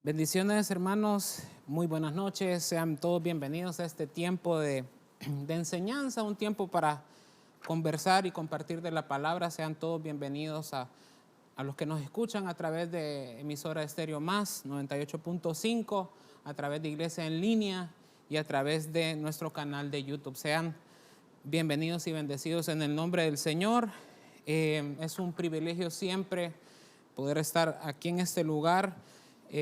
Bendiciones, hermanos, muy buenas noches, sean todos bienvenidos a este tiempo de enseñanza, un tiempo para conversar y compartir de la palabra. Sean todos bienvenidos a los que nos escuchan a través de emisora Estéreo Más 98.5, a través de Iglesia en Línea y a través de nuestro canal de YouTube. Sean bienvenidos y bendecidos en el nombre del Señor. Es un privilegio siempre poder estar aquí en este lugar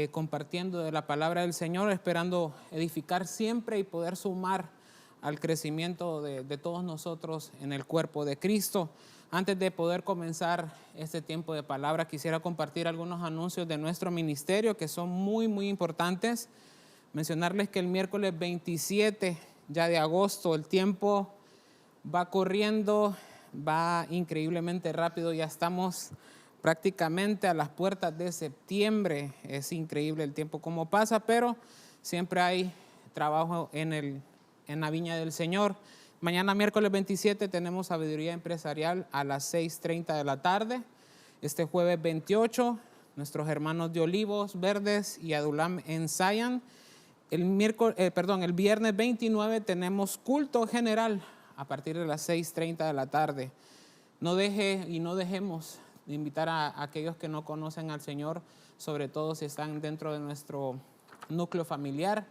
compartiendo de la palabra del Señor, esperando edificar siempre y poder sumar al crecimiento de todos nosotros en el cuerpo de Cristo. Antes de poder comenzar este tiempo de palabra, quisiera compartir algunos anuncios de nuestro ministerio que son muy importantes. Mencionarles que el miércoles 27 ya de agosto, el tiempo va corriendo, va increíblemente rápido, ya estamos prácticamente a las puertas de septiembre. Es increíble el tiempo como pasa, pero siempre hay trabajo en la viña del Señor. Mañana miércoles 27 tenemos sabiduría empresarial a las 6:30 de la tarde. Este jueves 28, nuestros hermanos de Olivos Verdes y Adulam ensayan. El viernes 29 tenemos culto general a partir de las 6:30 de la tarde. No dejemos de invitar a aquellos que no conocen al Señor, sobre todo si están dentro de nuestro núcleo familiar.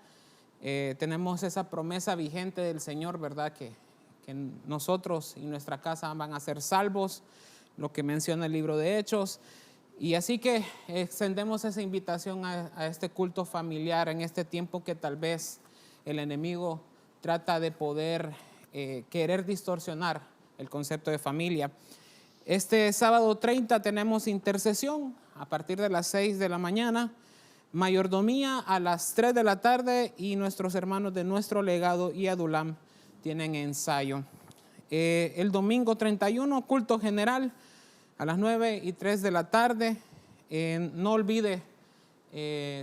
Tenemos esa promesa vigente del Señor, ¿verdad? Que nosotros y nuestra casa van a ser salvos, lo que menciona el libro de Hechos. Y así que extendemos esa invitación a este culto familiar en este tiempo que tal vez el enemigo trata de poder querer distorsionar el concepto de familia. Este sábado 30 tenemos intercesión a partir de las 6 de la mañana, mayordomía a las 3 de la tarde y nuestros hermanos de Nuestro Legado y Adulam tienen ensayo. El domingo 31, culto general a las 9:03 de la tarde. No olvide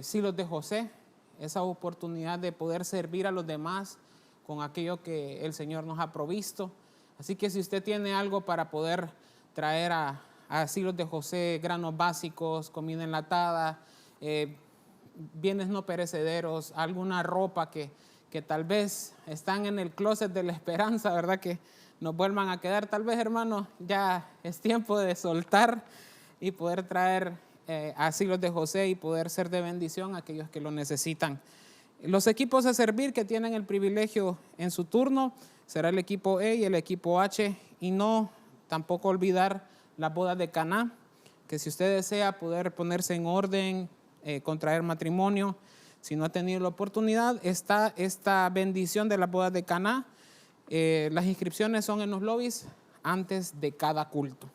Silos de José, esa oportunidad de poder servir a los demás con aquello que el Señor nos ha provisto. Así que si usted tiene algo para poder traer a Silos de José, granos básicos, comida enlatada, bienes no perecederos, alguna ropa que tal vez están en el closet de la esperanza, ¿verdad? Que nos vuelvan a quedar. Tal vez, hermanos, ya es tiempo de soltar y poder traer a Silos de José y poder ser de bendición a aquellos que lo necesitan. Los equipos a servir que tienen el privilegio en su turno será el equipo E y el equipo H, y no tampoco olvidar las bodas de Caná, que si usted desea poder ponerse en orden, contraer matrimonio, si no ha tenido la oportunidad, está esta bendición de las bodas de Caná. Las inscripciones son en los lobbies antes de cada culto.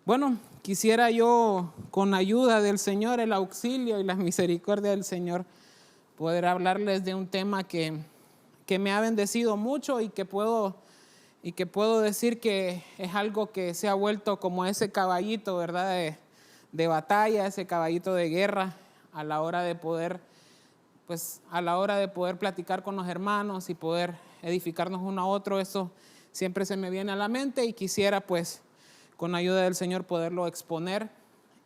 Bueno, quisiera yo, con ayuda del Señor, el auxilio y la misericordia del Señor, poder hablarles de un tema que me ha bendecido mucho y que puedo decir que es algo que se ha vuelto como ese caballito, ¿verdad? De batalla, ese caballito de guerra a la hora de poder platicar con los hermanos y poder edificarnos uno a otro. Eso siempre se me viene a la mente y quisiera, pues, con ayuda del Señor poderlo exponer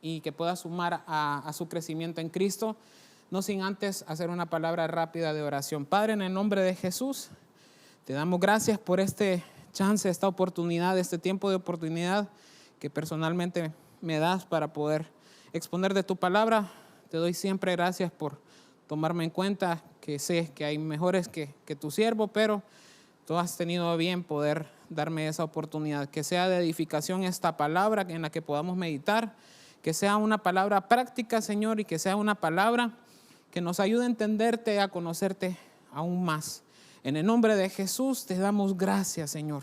y que pueda sumar a su crecimiento en Cristo. No sin antes hacer una palabra rápida de oración. Padre, en el nombre de Jesús, te damos gracias por este chance, esta oportunidad, este tiempo de oportunidad que personalmente me das para poder exponer de tu palabra. Te doy siempre gracias por tomarme en cuenta, que sé que hay mejores que tu siervo, pero tú has tenido a bien poder darme esa oportunidad. Que sea de edificación esta palabra en la que podamos meditar, que sea una palabra práctica, Señor, y que sea una palabra que nos ayude a entenderte, a conocerte aún más. En el nombre de Jesús te damos gracias, Señor,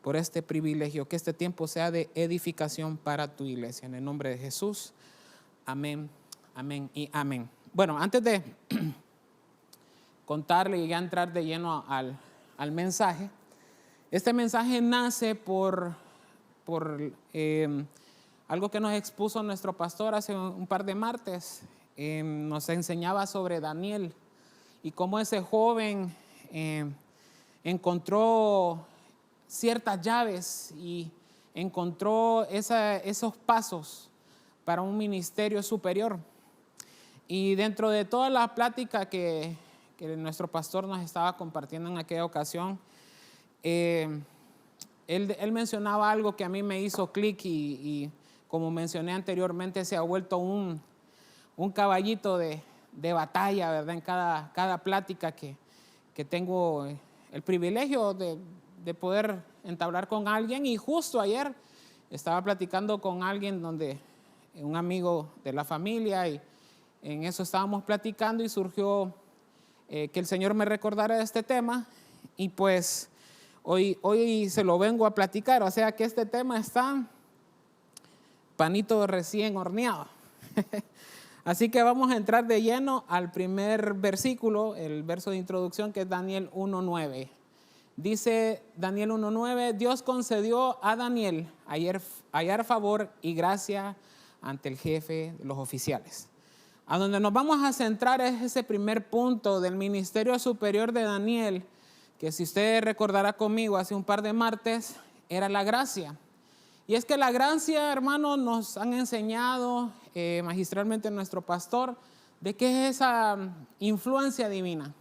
por este privilegio, que este tiempo sea de edificación para tu iglesia. En el nombre de Jesús, amén, amén y amén. Bueno, antes de contarle y ya entrar de lleno al mensaje, este mensaje nace por algo que nos expuso nuestro pastor hace un par de martes. Nos enseñaba sobre Daniel y cómo ese joven encontró ciertas llaves y encontró esos pasos para un ministerio superior. Y dentro de toda la plática que nuestro pastor nos estaba compartiendo en aquella ocasión, él mencionaba algo que a mí me hizo clic y como mencioné anteriormente, se ha vuelto un caballito de batalla, ¿verdad? En cada plática que tengo el privilegio de poder entablar con alguien. Y justo ayer estaba platicando con alguien un amigo de la familia, y en eso estábamos platicando y surgió que el Señor me recordara de este tema, y pues hoy se lo vengo a platicar. O sea que este tema está panito recién horneado. Así que vamos a entrar de lleno al primer versículo, el verso de introducción, que es Daniel 1:9. Dice Daniel 1:9: Dios concedió a Daniel hallar favor y gracia ante el jefe de los oficiales. A donde nos vamos a centrar es ese primer punto del ministerio superior de Daniel, que si usted recordará conmigo hace un par de martes, era la gracia. Y es que la gracia, hermanos, nos han enseñado magistralmente nuestro pastor de qué es esa influencia divina.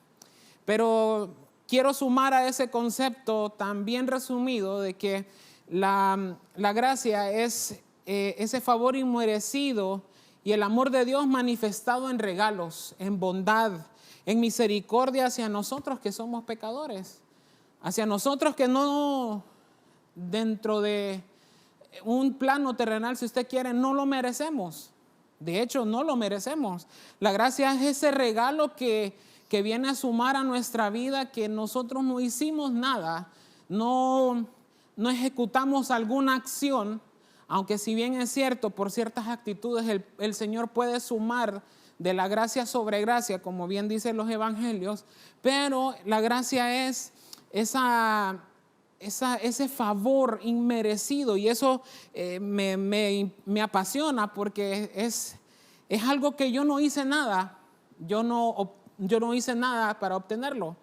Pero quiero sumar a ese concepto tan bien resumido de que la gracia es ese favor inmerecido y el amor de Dios manifestado en regalos, en bondad, en misericordia hacia nosotros que somos pecadores, hacia nosotros que no, dentro de un plano terrenal, si usted quiere, no lo merecemos. De hecho, no lo merecemos. La gracia es ese regalo que viene a sumar a nuestra vida, que nosotros no hicimos nada, no ejecutamos alguna acción, aunque si bien es cierto, por ciertas actitudes el Señor puede sumar de la gracia sobre gracia, como bien dicen los evangelios, pero la gracia es ese favor inmerecido, y eso me apasiona, porque es algo que yo no hice nada, yo no hice nada para obtenerlo,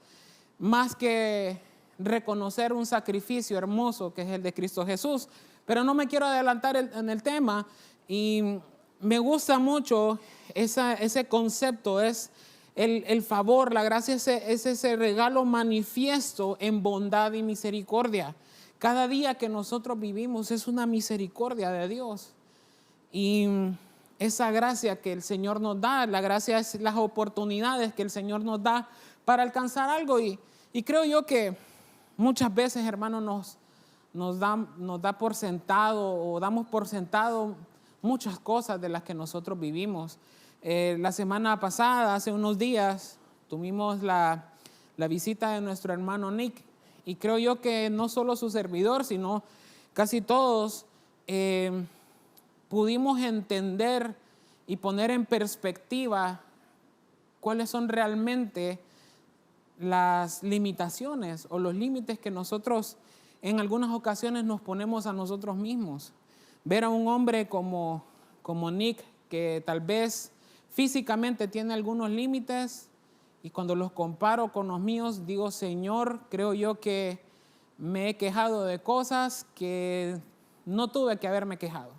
más que reconocer un sacrificio hermoso que es el de Cristo Jesús. Pero no me quiero adelantar en el tema, y me gusta mucho ese concepto, es el favor. La gracia es ese regalo manifiesto en bondad y misericordia. Cada día que nosotros vivimos es una misericordia de Dios, y esa gracia que el Señor nos da, la gracia es las oportunidades que el Señor nos da para alcanzar algo, y creo yo que muchas veces, hermanos, nos da por sentado, o damos por sentado muchas cosas de las que nosotros vivimos. La semana pasada, hace unos días, tuvimos la visita de nuestro hermano Nick, y creo yo que no solo su servidor, sino casi todos pudimos entender y poner en perspectiva cuáles son realmente las limitaciones o los límites que nosotros en algunas ocasiones nos ponemos a nosotros mismos. Ver a un hombre como Nick, que tal vez físicamente tiene algunos límites, y cuando los comparo con los míos, digo: Señor, creo yo que me he quejado de cosas que no tuve que haberme quejado.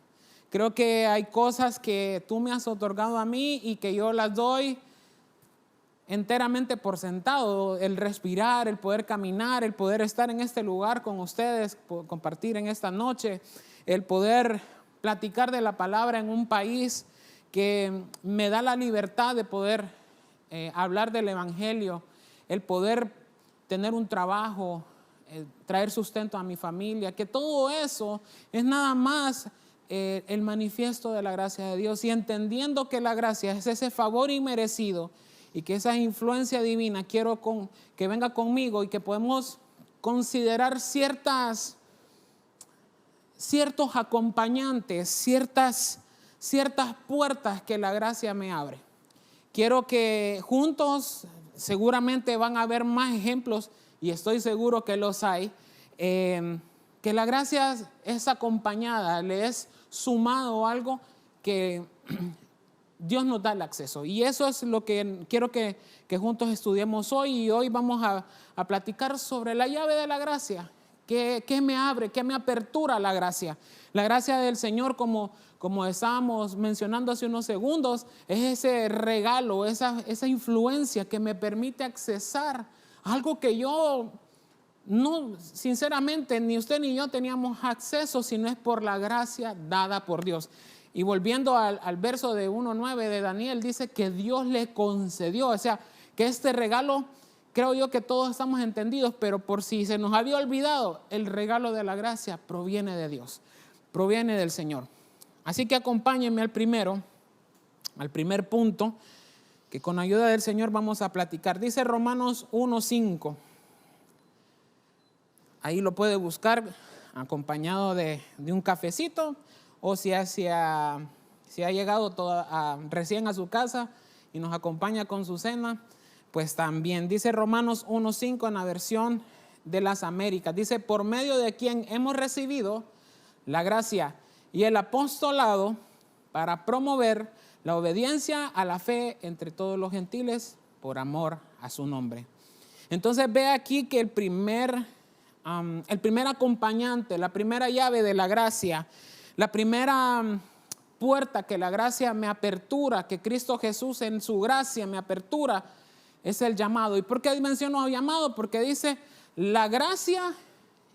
Creo que hay cosas que tú me has otorgado a mí y que yo las doy enteramente por sentado: el respirar, el poder caminar, el poder estar en este lugar con ustedes, compartir en esta noche, el poder platicar de la palabra en un país que me da la libertad de poder hablar del evangelio, el poder tener un trabajo, traer sustento a mi familia, que todo eso es nada más el manifiesto de la gracia de Dios. Y entendiendo que la gracia es ese favor inmerecido, y que esa influencia divina quiero que venga conmigo, y que podemos considerar ciertos acompañantes, ciertas puertas que la gracia me abre. Quiero que juntos, seguramente van a haber más ejemplos, y estoy seguro que los hay, que la gracia es acompañada, le es sumado algo que Dios nos da el acceso. Y eso es lo que quiero que juntos estudiemos hoy. Y hoy vamos a platicar sobre la llave de la gracia, ¿Qué me abre? ¿Qué me apertura la gracia? La gracia del Señor, como estábamos mencionando hace unos segundos, es ese regalo, esa influencia que me permite accesar a algo que yo no, sinceramente, ni usted ni yo teníamos acceso, si no es por la gracia dada por Dios. Y volviendo al verso de 1:9 de Daniel, dice que Dios le concedió, o sea, que este regalo, creo yo que todos estamos entendidos, pero por si se nos había olvidado, el regalo de la gracia proviene de Dios, proviene del Señor. Así que acompáñenme al primer punto, que con ayuda del Señor vamos a platicar. Dice Romanos 1:5. Ahí lo puede buscar acompañado de un cafecito, o si ha llegado recién a su casa y nos acompaña con su cena, pues también. Dice Romanos 1:5 en la versión de las Américas. Dice, por medio de quien hemos recibido la gracia y el apostolado para promover la obediencia a la fe entre todos los gentiles por amor a su nombre. Entonces ve aquí que el primer acompañante, la primera llave de la gracia, la primera puerta que la gracia me apertura, que Cristo Jesús en su gracia me apertura, es el llamado. ¿Y por qué menciono llamado? Porque dice la gracia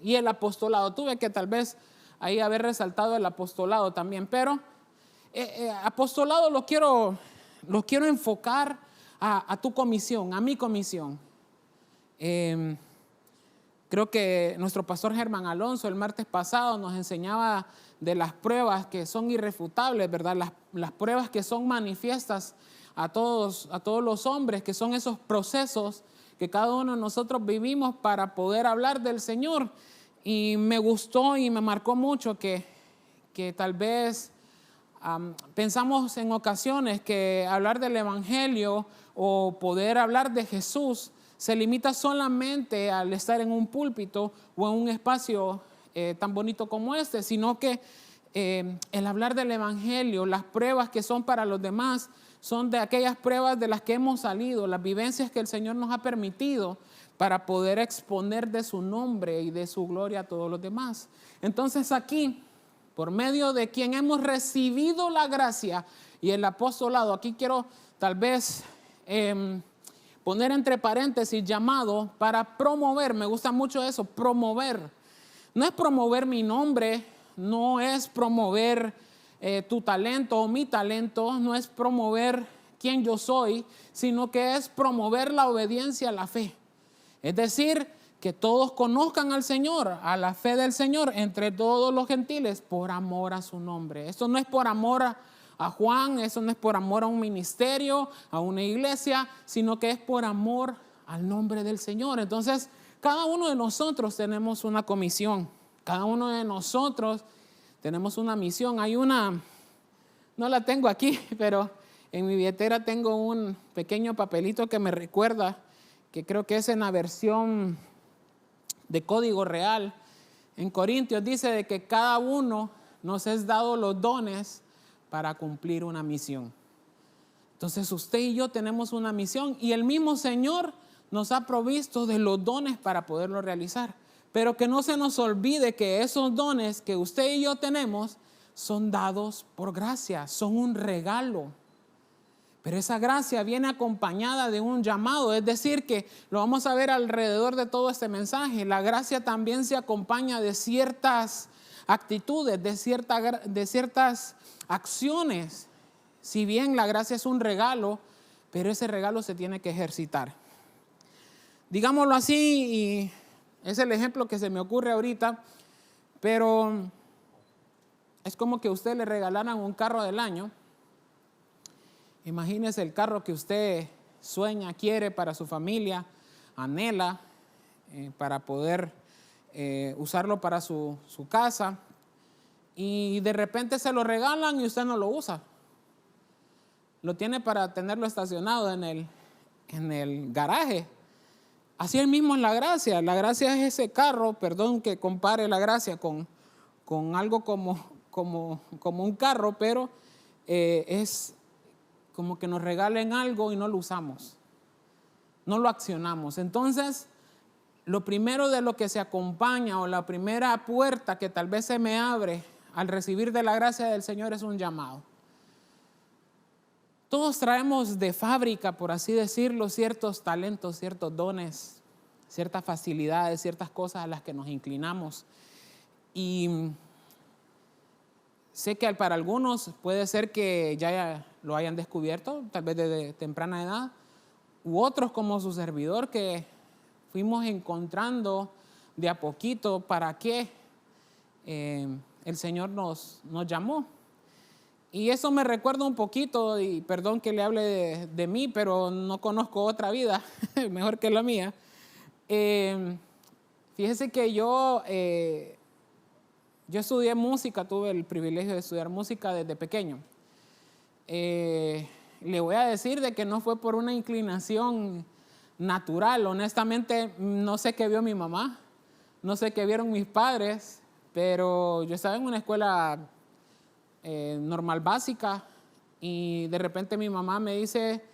y el apostolado. Tuve que tal vez ahí haber resaltado el apostolado también, pero apostolado lo quiero enfocar a tu comisión, a mi comisión. Creo que nuestro pastor Germán Alonso el martes pasado nos enseñaba de las pruebas que son irrefutables, ¿verdad? Las pruebas que son manifiestas a todos los hombres, que son esos procesos que cada uno de nosotros vivimos para poder hablar del Señor. Y me gustó y me marcó mucho que tal vez pensamos en ocasiones que hablar del Evangelio o poder hablar de Jesús se limita solamente al estar en un púlpito o en un espacio tan bonito como este, sino que el hablar del Evangelio, las pruebas que son para los demás, son de aquellas pruebas de las que hemos salido, las vivencias que el Señor nos ha permitido para poder exponer de su nombre y de su gloria a todos los demás. Entonces aquí, por medio de quien hemos recibido la gracia y el apostolado, aquí quiero tal vez poner entre paréntesis llamado para promover. Me gusta mucho eso, promover. No es promover mi nombre, no es promover tu talento o mi talento, no es promover quién yo soy, sino que es promover la obediencia a la fe. Es decir, que todos conozcan al Señor, a la fe del Señor entre todos los gentiles por amor a su nombre. Esto no es por amor a Juan, eso no es por amor a un ministerio, a una iglesia, sino que es por amor al nombre del Señor. Entonces, cada uno de nosotros tenemos una comisión, cada uno de nosotros tenemos una misión. Hay una, no la tengo aquí, pero en mi billetera tengo un pequeño papelito que me recuerda, que creo que es en la versión de Código Real. En Corintios dice de que cada uno nos es dado los dones para cumplir una misión. Entonces usted y yo tenemos una misión y el mismo Señor nos ha provisto de los dones para poderlo realizar. Pero que no se nos olvide que esos dones que usted y yo tenemos son dados por gracia, son un regalo. Pero esa gracia viene acompañada de un llamado, es decir, que lo vamos a ver alrededor de todo este mensaje. La gracia también se acompaña de ciertas actitudes, de ciertas acciones. Si bien la gracia es un regalo, pero ese regalo se tiene que ejercitar. Digámoslo así, y es el ejemplo que se me ocurre ahorita, pero es como que a usted le regalaran un carro del año. Imagínese el carro que usted sueña, quiere para su familia, anhela para poder usarlo para su casa, y de repente se lo regalan y usted no lo usa. Lo tiene para tenerlo estacionado en el garaje. Así mismo es la gracia. La gracia es ese carro, perdón que compare la gracia con algo como un carro, pero es como que nos regalen algo y no lo usamos, no lo accionamos. Entonces, lo primero de lo que se acompaña o la primera puerta que tal vez se me abre al recibir de la gracia del Señor es un llamado. Todos traemos de fábrica, por así decirlo, ciertos talentos, ciertos dones, ciertas facilidades, ciertas cosas a las que nos inclinamos. Y sé que para algunos puede ser que ya lo hayan descubierto, tal vez desde temprana edad, u otros como su servidor que fuimos encontrando de a poquito para qué el Señor nos llamó. Y eso me recuerda un poquito, y perdón que le hable de mí, pero no conozco otra vida mejor que la mía. Fíjese que yo estudié música, tuve el privilegio de estudiar música desde pequeño. Le voy a decir de que no fue por una inclinación natural. Honestamente, no sé qué vio mi mamá, no sé qué vieron mis padres, pero yo estaba en una escuela normal básica y de repente mi mamá me dice,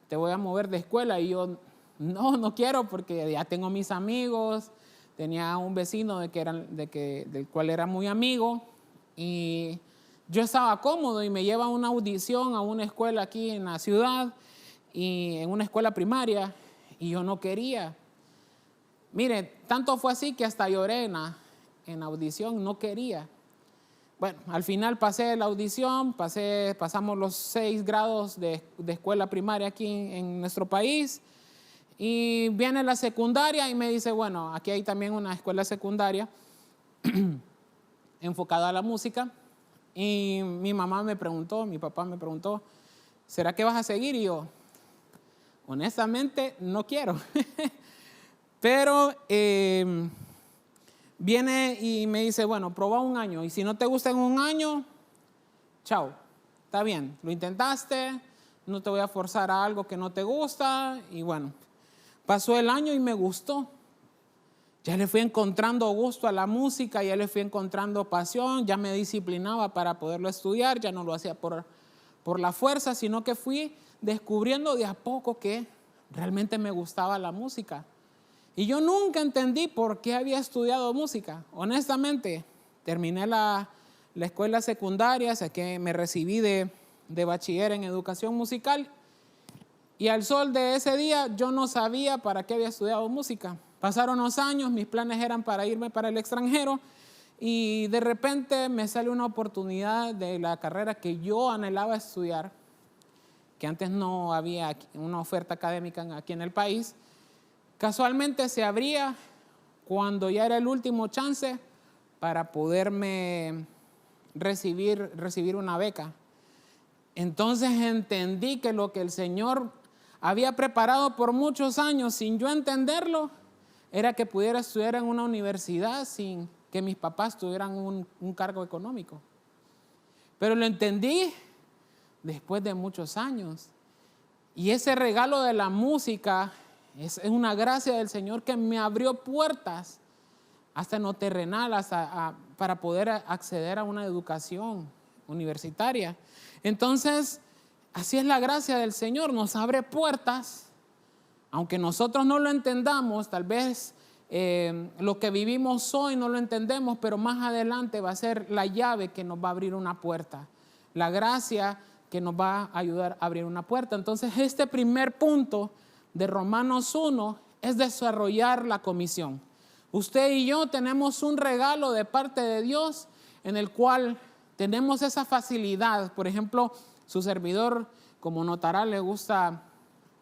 te voy a mover de escuela, y yo no quiero porque ya tengo mis amigos. Tenía un vecino del cual era muy amigo y yo estaba cómodo, y me lleva a una audición a una escuela aquí en la ciudad, y en una escuela primaria, y yo no quería. Mire, tanto fue así que hasta lloré en audición, no quería. Bueno, al final pasé la audición, pasamos los 6 grados de escuela primaria aquí en nuestro país, y viene la secundaria y me dice, bueno, aquí hay también una escuela secundaria enfocada a la música, y mi papá me preguntó, ¿será que vas a seguir? Y yo, honestamente, no quiero. Pero viene y me dice, bueno, prueba un año, y si no te gusta en un año, chao, está bien, lo intentaste, no te voy a forzar a algo que no te gusta. Y bueno, pasó el año y me gustó. Ya le fui encontrando gusto a la música, ya le fui encontrando pasión, ya me disciplinaba para poderlo estudiar, ya no lo hacía por la fuerza, sino que fui descubriendo de a poco que realmente me gustaba la música. Y yo nunca entendí por qué había estudiado música. Honestamente, terminé la escuela secundaria, hasta que me recibí de bachiller en educación musical, y al sol de ese día yo no sabía para qué había estudiado música. Pasaron los años, mis planes eran para irme para el extranjero, y de repente me sale una oportunidad de la carrera que yo anhelaba estudiar, que antes no había una oferta académica aquí en el país. Casualmente se abría cuando ya era el último chance para poderme recibir una beca. Entonces entendí que lo que el Señor había preparado por muchos años sin yo entenderlo era que pudiera estudiar en una universidad sin que mis papás tuvieran un cargo económico. Pero lo entendí después de muchos años. Y ese regalo de la música es una gracia del Señor que me abrió puertas hasta en lo terrenal, para poder acceder a una educación universitaria. Entonces, así es la gracia del Señor, nos abre puertas, aunque nosotros no lo entendamos. Tal vez lo que vivimos hoy no lo entendemos, pero más adelante va a ser la llave que nos va a abrir una puerta, la gracia que nos va a ayudar a abrir una puerta. Entonces, este primer punto de Romanos 1 es desarrollar la comisión. Usted y yo tenemos un regalo de parte de Dios en el cual tenemos esa facilidad. Por ejemplo, su servidor, como notará, le gusta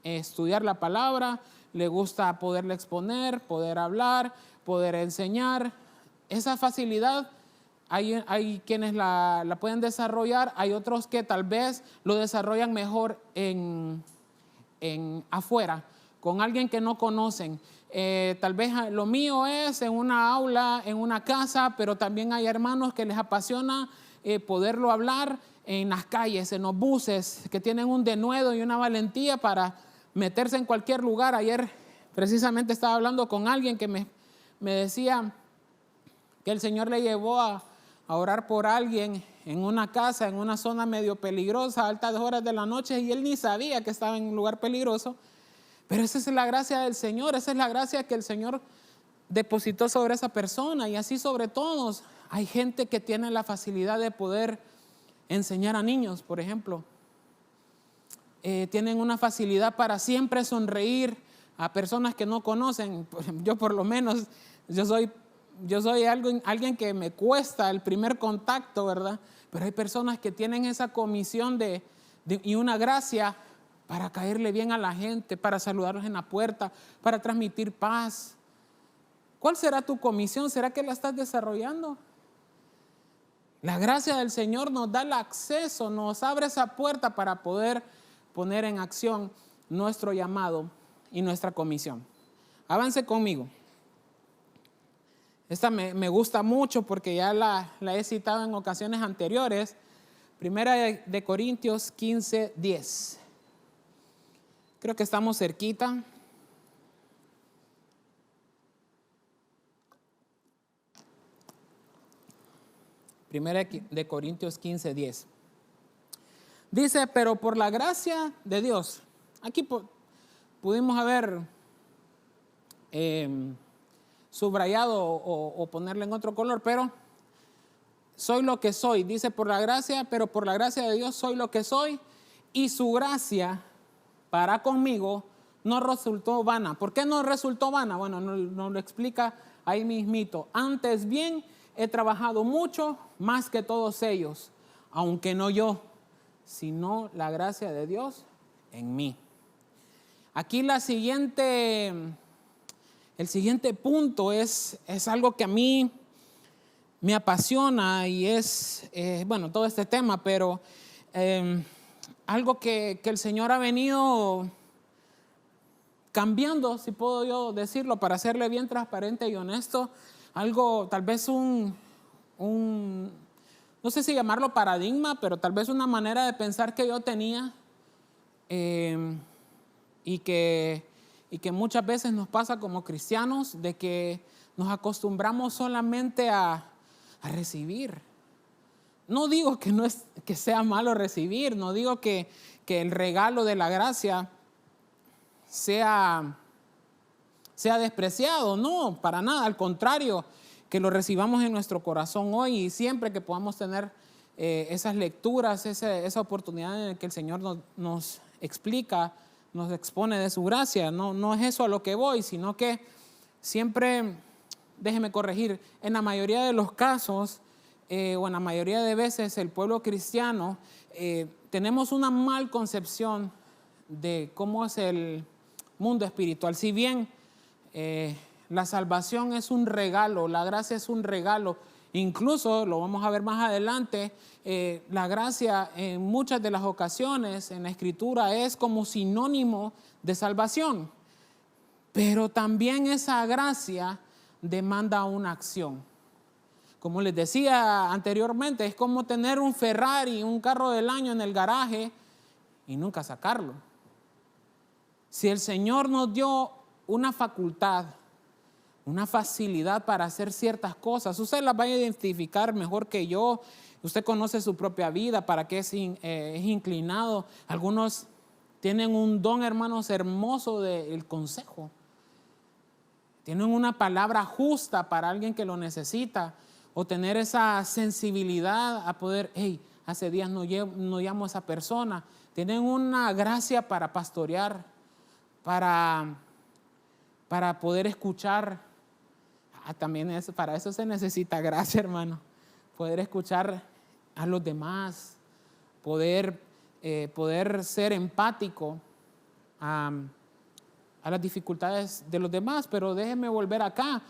estudiar la palabra, le gusta poderla exponer, poder hablar, poder enseñar. Esa facilidad hay quienes la pueden desarrollar, hay otros que tal vez lo desarrollan mejor en afuera, con alguien que no conocen. Tal vez lo mío es en una aula, en una casa, pero también hay hermanos que les apasiona poderlo hablar en las calles, en los buses, que tienen un denuedo y una valentía para meterse en cualquier lugar. Ayer precisamente estaba hablando con alguien que me decía que el Señor le llevó a orar por alguien en una casa, en una zona medio peligrosa, a altas horas de la noche, y él ni sabía que estaba en un lugar peligroso. Pero esa es la gracia del Señor, esa es la gracia que el Señor depositó sobre esa persona, y así sobre todos. Hay gente que tiene la facilidad de poder enseñar a niños, por ejemplo. Tienen una facilidad para siempre sonreír a personas que no conocen. Yo por lo menos, yo soy alguien que me cuesta el primer contacto, ¿verdad? Pero hay personas que tienen esa comisión y una gracia para caerle bien a la gente, para saludarlos en la puerta, para transmitir paz. ¿Cuál será tu comisión? ¿Será que la estás desarrollando? La gracia del Señor nos da el acceso, nos abre esa puerta para poder poner en acción nuestro llamado y nuestra comisión. Avance conmigo. Esta me gusta mucho porque ya la he citado en ocasiones anteriores. Primera de Corintios 15:10. Creo que estamos cerquita. Primera de Corintios 15:10. Dice, pero por la gracia de Dios. Aquí pudimos haber subrayado o ponerle en otro color, pero soy lo que soy. Dice por la gracia, pero por la gracia de Dios soy lo que soy, y su gracia para conmigo no resultó vana. ¿Por qué no resultó vana? Bueno, nos lo explica ahí mismito. Antes bien, he trabajado mucho más que todos ellos, aunque no yo, sino la gracia de Dios en mí. Aquí el siguiente punto es algo que a mí me apasiona y es, todo este tema, pero algo que el Señor ha venido cambiando, si puedo yo decirlo, para serle bien transparente y honesto. Algo, tal vez no sé si llamarlo paradigma, pero tal vez una manera de pensar que yo tenía y que muchas veces nos pasa como cristianos, de que nos acostumbramos solamente a recibir. No digo que sea malo recibir, no digo que el regalo de la gracia sea despreciado, no, para nada, al contrario, que lo recibamos en nuestro corazón hoy y siempre que podamos tener esas lecturas, esa oportunidad en la que el Señor nos explica, nos expone de su gracia. No es eso a lo que voy, sino que siempre, déjeme corregir, en la mayoría de los casos o en la mayoría de veces el pueblo cristiano tenemos una mal concepción de cómo es el mundo espiritual. Si bien la salvación es un regalo, la gracia es un regalo, incluso lo vamos a ver más adelante, la gracia en muchas de las ocasiones en la Escritura es como sinónimo de salvación, pero también esa gracia demanda una acción. Como les decía anteriormente, es como tener un Ferrari, un carro del año en el garaje y nunca sacarlo. Si el Señor nos dio una facultad, una facilidad para hacer ciertas cosas, usted las va a identificar mejor que yo. Usted conoce su propia vida, para qué es inclinado. Algunos tienen un don, hermanos, hermoso del consejo. Tienen una palabra justa para alguien que lo necesita. O tener esa sensibilidad a poder, hace días no llamo a esa persona. Tienen una gracia para pastorear, para poder escuchar. También para eso se necesita gracia, hermano. Poder escuchar a los demás, poder ser empático a las dificultades de los demás. Pero déjeme volver acá,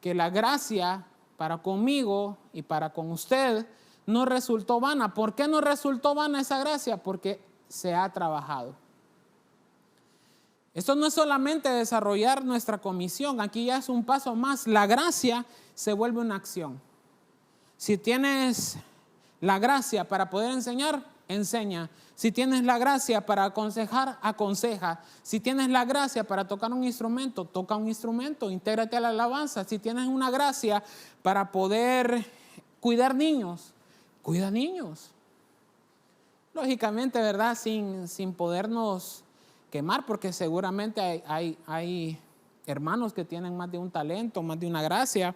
que la gracia para conmigo y para con usted no resultó vana. ¿Por qué no resultó vana esa gracia? Porque se ha trabajado. Esto no es solamente desarrollar nuestra comisión, aquí ya es un paso más. La gracia se vuelve una acción. Si tienes la gracia para poder enseñar, enseña. Si tienes la gracia para aconsejar, aconseja. Si tienes la gracia para tocar un instrumento, toca un instrumento, intégrate a la alabanza. Si tienes una gracia para poder cuidar niños, cuida niños. Lógicamente, ¿verdad? Sin podernos quemar, porque seguramente hay hermanos que tienen más de un talento, más de una gracia.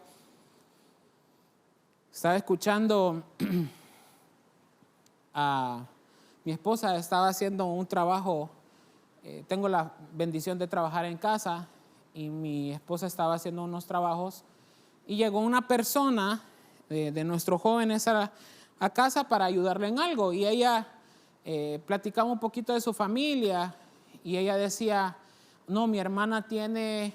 Estaba escuchando a mi esposa, estaba haciendo un trabajo, tengo la bendición de trabajar en casa y mi esposa estaba haciendo unos trabajos y llegó una persona de nuestros jóvenes a casa para ayudarle en algo y ella platicaba un poquito de su familia y ella decía, no, mi hermana tiene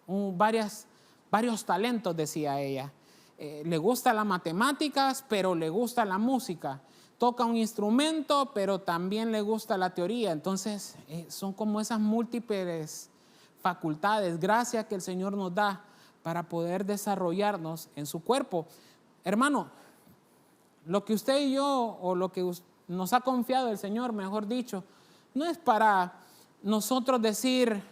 varios talentos, decía ella. Le gusta las matemáticas, pero le gusta la música. Toca un instrumento, pero también le gusta la teoría. Entonces, son como esas múltiples facultades, gracias que el Señor nos da para poder desarrollarnos en su cuerpo. Hermano, lo que usted y yo, o lo que nos ha confiado el Señor, mejor dicho, no es para nosotros decir,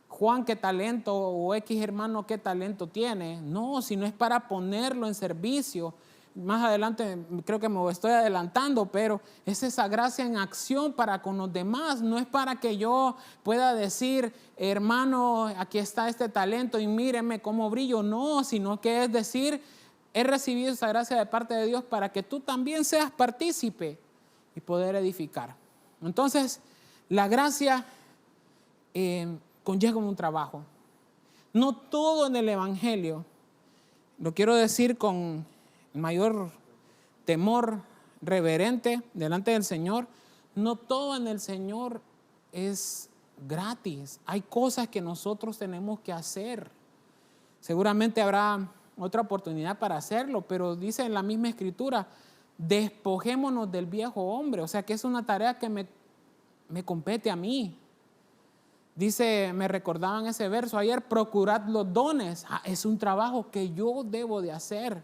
Juan qué talento o X hermano qué talento tiene. No, sino es para ponerlo en servicio. Más adelante creo que me estoy adelantando, pero es esa gracia en acción para con los demás. No es para que yo pueda decir, hermano, aquí está este talento y míreme cómo brillo. No, sino que es decir, he recibido esa gracia de parte de Dios para que tú también seas partícipe y poder edificar. Entonces, la gracia conlleva un trabajo. No todo en el Evangelio, lo quiero decir con mayor temor reverente delante del Señor, no todo en el Señor es gratis. Hay cosas que nosotros tenemos que hacer. Seguramente habrá otra oportunidad para hacerlo, pero dice en la misma Escritura, despojémonos del viejo hombre. O sea que es una tarea que me compete a mí. Dice, me recordaban ese verso ayer, procurad los dones. Es un trabajo que yo debo de hacer.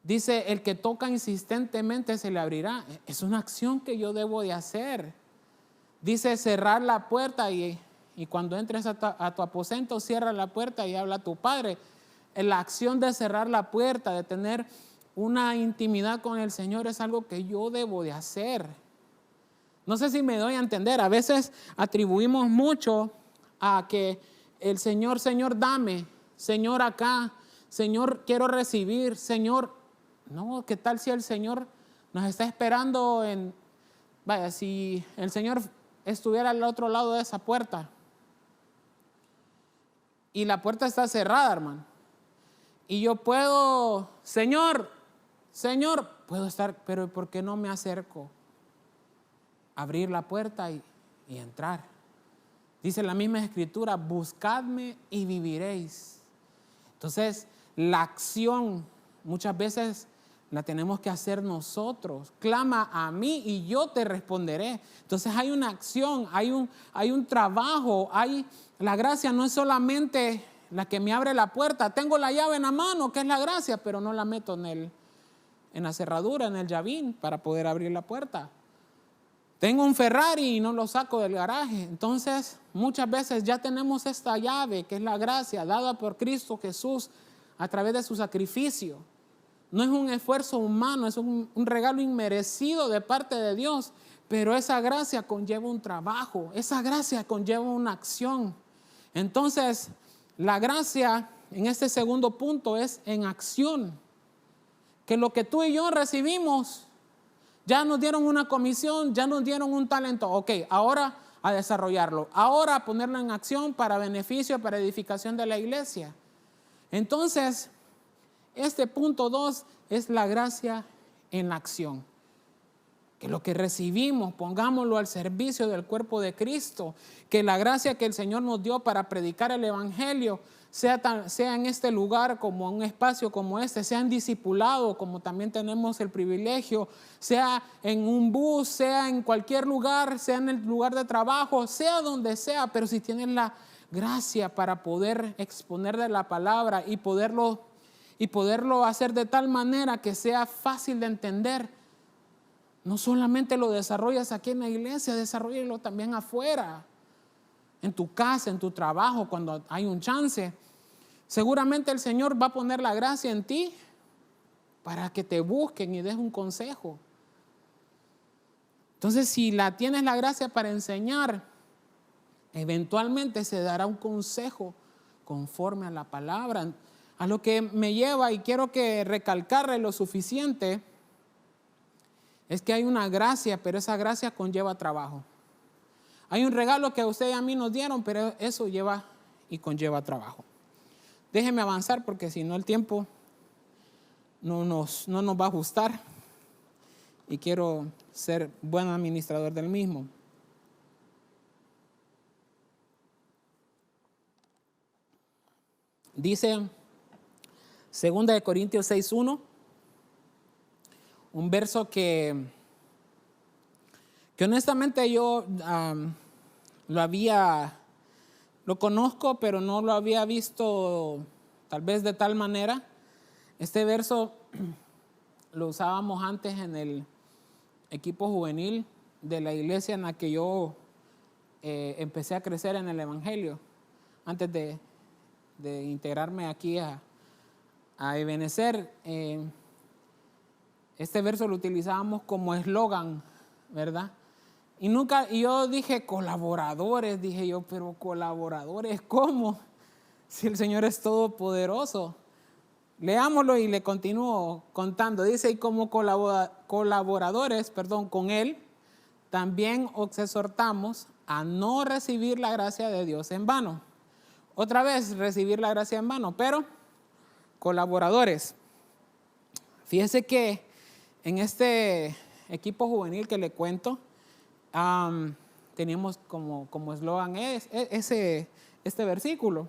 Dice, el que toca insistentemente se le abrirá. Es una acción que yo debo de hacer. Dice, cerrar la puerta y cuando entres a tu aposento, cierra la puerta y habla a tu padre. La acción de cerrar la puerta, de tener una intimidad con el Señor es algo que yo debo de hacer. No sé si me doy a entender. A veces atribuimos mucho a que el Señor, Señor, dame, Señor, acá, Señor, quiero recibir, Señor. No, ¿qué tal si el Señor nos está esperando vaya, si el Señor estuviera al otro lado de esa puerta y la puerta está cerrada, hermano, y yo puedo, Señor, puedo estar, pero ¿por qué no me acerco? Abrir la puerta y entrar. Dice la misma Escritura, buscadme y viviréis. Entonces, la acción muchas veces la tenemos que hacer nosotros. Clama a mí y yo te responderé. Entonces hay una acción, hay un trabajo, la gracia no es solamente la que me abre la puerta. Tengo la llave en la mano, que es la gracia, pero no la meto en la cerradura, en el llavín para poder abrir la puerta. Tengo un Ferrari y no lo saco del garaje. Entonces, muchas veces ya tenemos esta llave, que es la gracia dada por Cristo Jesús a través de su sacrificio. No es un esfuerzo humano, es un regalo inmerecido de parte de Dios, pero esa gracia conlleva un trabajo, esa gracia conlleva una acción. Entonces, la gracia en este segundo punto es en acción. Que lo que tú y yo recibimos, ya nos dieron una comisión, ya nos dieron un talento. Ok, ahora a desarrollarlo, ahora a ponerlo en acción para beneficio, para edificación de la iglesia. Entonces, este punto 2 es la gracia en la acción. Que lo que recibimos, pongámoslo al servicio del cuerpo de Cristo. Que la gracia que el Señor nos dio para predicar el Evangelio sea en este lugar, como un espacio como este, sea en discipulado, como también tenemos el privilegio, sea en un bus, sea en cualquier lugar, sea en el lugar de trabajo, sea donde sea, pero si tienes la gracia para poder exponerle la palabra y poderlo hacer de tal manera que sea fácil de entender, no solamente lo desarrollas aquí en la iglesia, desarrollalo también afuera, en tu casa, en tu trabajo, cuando hay un chance. Seguramente el Señor va a poner la gracia en ti para que te busquen y des un consejo. Entonces, si tienes la gracia para enseñar, Eventualmente se dará un consejo conforme a la palabra. A lo que me lleva, y quiero que recalcarle lo suficiente, es que hay una gracia, pero esa gracia conlleva trabajo. Hay un regalo que a usted y a mí nos dieron, pero eso lleva y conlleva trabajo. Déjeme avanzar porque si no el tiempo no nos va a ajustar y quiero ser buen administrador del mismo. Dice 2 Corintios 6:1, un verso que honestamente yo lo conozco, pero no lo había visto tal vez de tal manera. Este verso lo usábamos antes en el equipo juvenil de la iglesia en la que yo empecé a crecer en el evangelio, antes de integrarme aquí a Ebenecer. Este verso lo utilizábamos como eslogan, ¿verdad? Y yo dije colaboradores, dije yo, pero colaboradores, ¿cómo? Si el Señor es todopoderoso. Leámoslo y le continúo contando. Dice, y como colaboradores, con Él, también os exhortamos a no recibir la gracia de Dios en vano. Otra vez, recibir la gracia en vano, pero colaboradores. Fíjese que en este equipo juvenil que le cuento, teníamos como eslogan este versículo.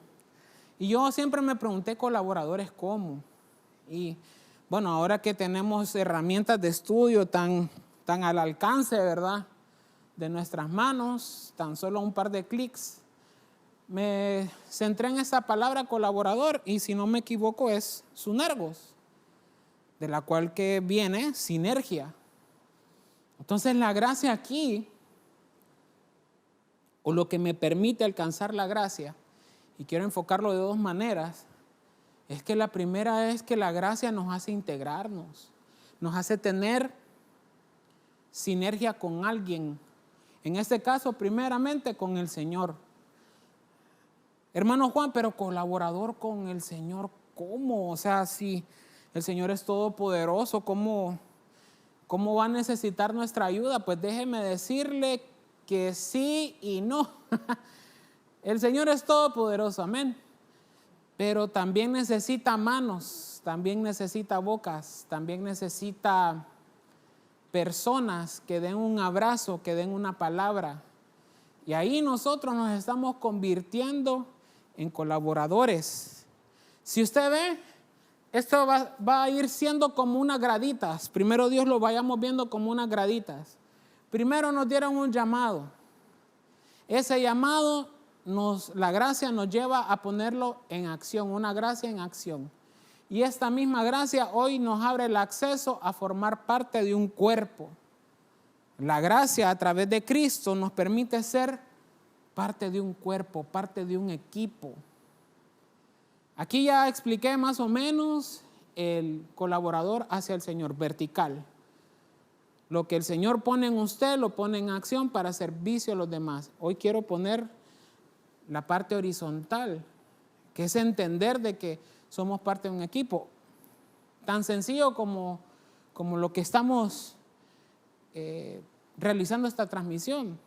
Y yo siempre me pregunté, colaboradores, ¿cómo? Y bueno, ahora que tenemos herramientas de estudio tan al alcance, ¿verdad?, de nuestras manos, tan solo un par de clics, me centré en esa palabra colaborador y si no me equivoco es sunergos, de la cual que viene sinergia. Entonces la gracia aquí, o lo que me permite alcanzar la gracia, y quiero enfocarlo de dos maneras, es que la primera es que la gracia nos hace integrarnos, nos hace tener sinergia con alguien, en este caso primeramente con el Señor. Hermano Juan, pero colaborador con el Señor, ¿cómo? O sea, si el Señor es todopoderoso, ¿cómo va a necesitar nuestra ayuda? Pues déjeme decirle que sí y no. El Señor es todopoderoso, amén. Pero también necesita manos, también necesita bocas, también necesita personas que den un abrazo, que den una palabra. Y ahí nosotros nos estamos convirtiendo en colaboradores. Si usted ve, esto va a ir siendo como unas graditas. Primero Dios lo vayamos viendo como unas graditas. Primero nos dieron un llamado. Ese llamado, la gracia nos lleva a ponerlo en acción, una gracia en acción. Y esta misma gracia hoy nos abre el acceso a formar parte de un cuerpo. La gracia a través de Cristo nos permite ser parte de un cuerpo, parte de un equipo. Aquí ya expliqué más o menos el colaborador hacia el Señor, vertical. Lo que el Señor pone en usted, lo pone en acción para servicio a los demás. Hoy quiero poner la parte horizontal, que es entender de que somos parte de un equipo. Tan sencillo como lo que estamos realizando esta transmisión.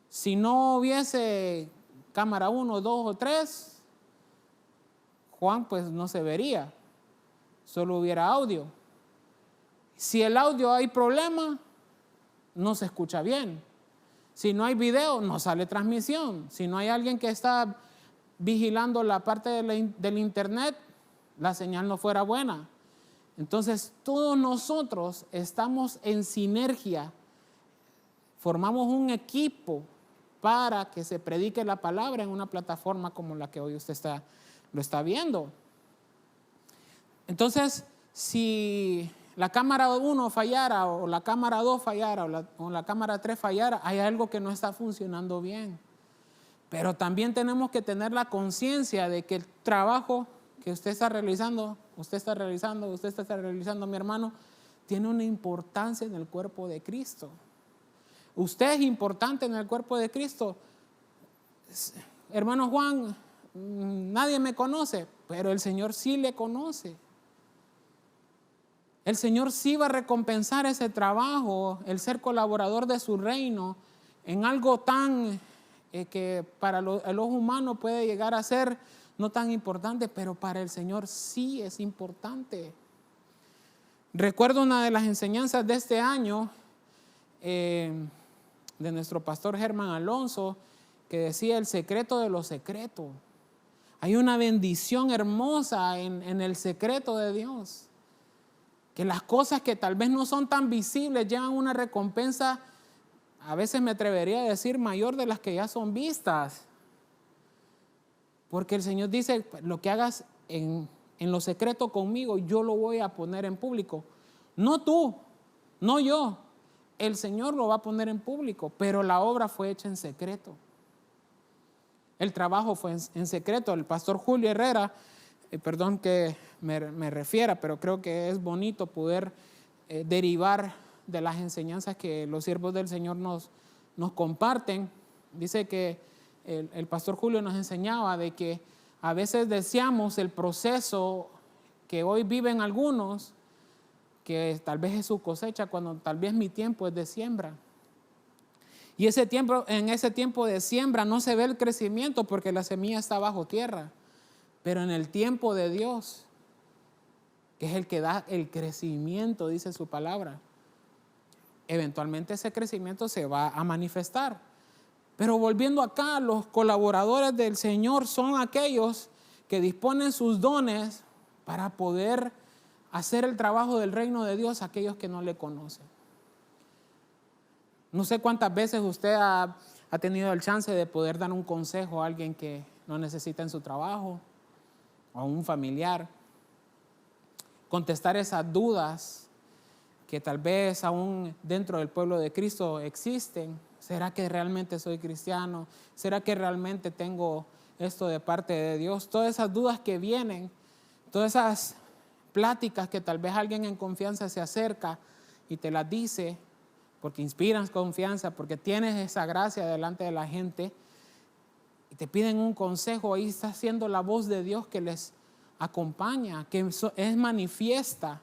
Si no hubiese cámara 1, 2 o 3, Juan pues no se vería, solo hubiera audio. Si el audio hay problema, no se escucha bien. Si no hay video, no sale transmisión. Si no hay alguien que está vigilando la parte del internet, la señal no fuera buena. Entonces todos nosotros estamos en sinergia, formamos un equipo para que se predique la palabra en una plataforma como la que hoy usted lo está viendo. Entonces, si la cámara 1 fallara, o la cámara 2 fallara, o la cámara 3 fallara, hay algo que no está funcionando bien. Pero también tenemos que tener la conciencia de que el trabajo que usted está realizando, mi hermano, tiene una importancia en el cuerpo de Cristo. Usted es importante en el cuerpo de Cristo hermano Juan, nadie me conoce, pero el Señor sí le conoce. El Señor sí va a recompensar ese trabajo, el ser colaborador de su reino, en algo tan que para el ojo humano puede llegar a ser no tan importante, pero para el Señor sí es importante. Recuerdo una de las enseñanzas de este año de nuestro pastor Germán Alonso, que decía el secreto de los secretos. Hay una bendición hermosa en el secreto de Dios. Que las cosas que tal vez no son tan visibles llevan una recompensa, a veces me atrevería a decir, mayor de las que ya son vistas. Porque el Señor dice, lo que hagas en lo secreto conmigo, yo lo voy a poner en público. No tú, no yo. El Señor lo va a poner en público, pero la obra fue hecha en secreto. El trabajo fue en secreto. El pastor Julio Herrera, perdón que me refiera, pero creo que es bonito poder derivar de las enseñanzas que los siervos del Señor nos comparten. Dice que el pastor Julio nos enseñaba de que a veces deseamos el proceso que hoy viven algunos, que tal vez es su cosecha, cuando tal vez mi tiempo es de siembra. Y en ese tiempo de siembra no se ve el crecimiento porque la semilla está bajo tierra. Pero en el tiempo de Dios, que es el que da el crecimiento, dice su palabra, eventualmente ese crecimiento se va a manifestar. Pero volviendo acá, los colaboradores del Señor son aquellos que disponen sus dones para poder hacer el trabajo del reino de Dios a aquellos que no le conocen. No sé cuántas veces usted ha tenido el chance de poder dar un consejo a alguien que no necesita en su trabajo, o a un familiar. Contestar esas dudas que tal vez aún dentro del pueblo de Cristo existen. ¿Será que realmente soy cristiano? ¿Será que realmente tengo esto de parte de Dios? Todas esas dudas que vienen, todas esas pláticas que tal vez alguien en confianza se acerca y te las dice, porque inspiran confianza, porque tienes esa gracia delante de la gente, y te piden un consejo, ahí está siendo la voz de Dios que les acompaña, que es manifiesta.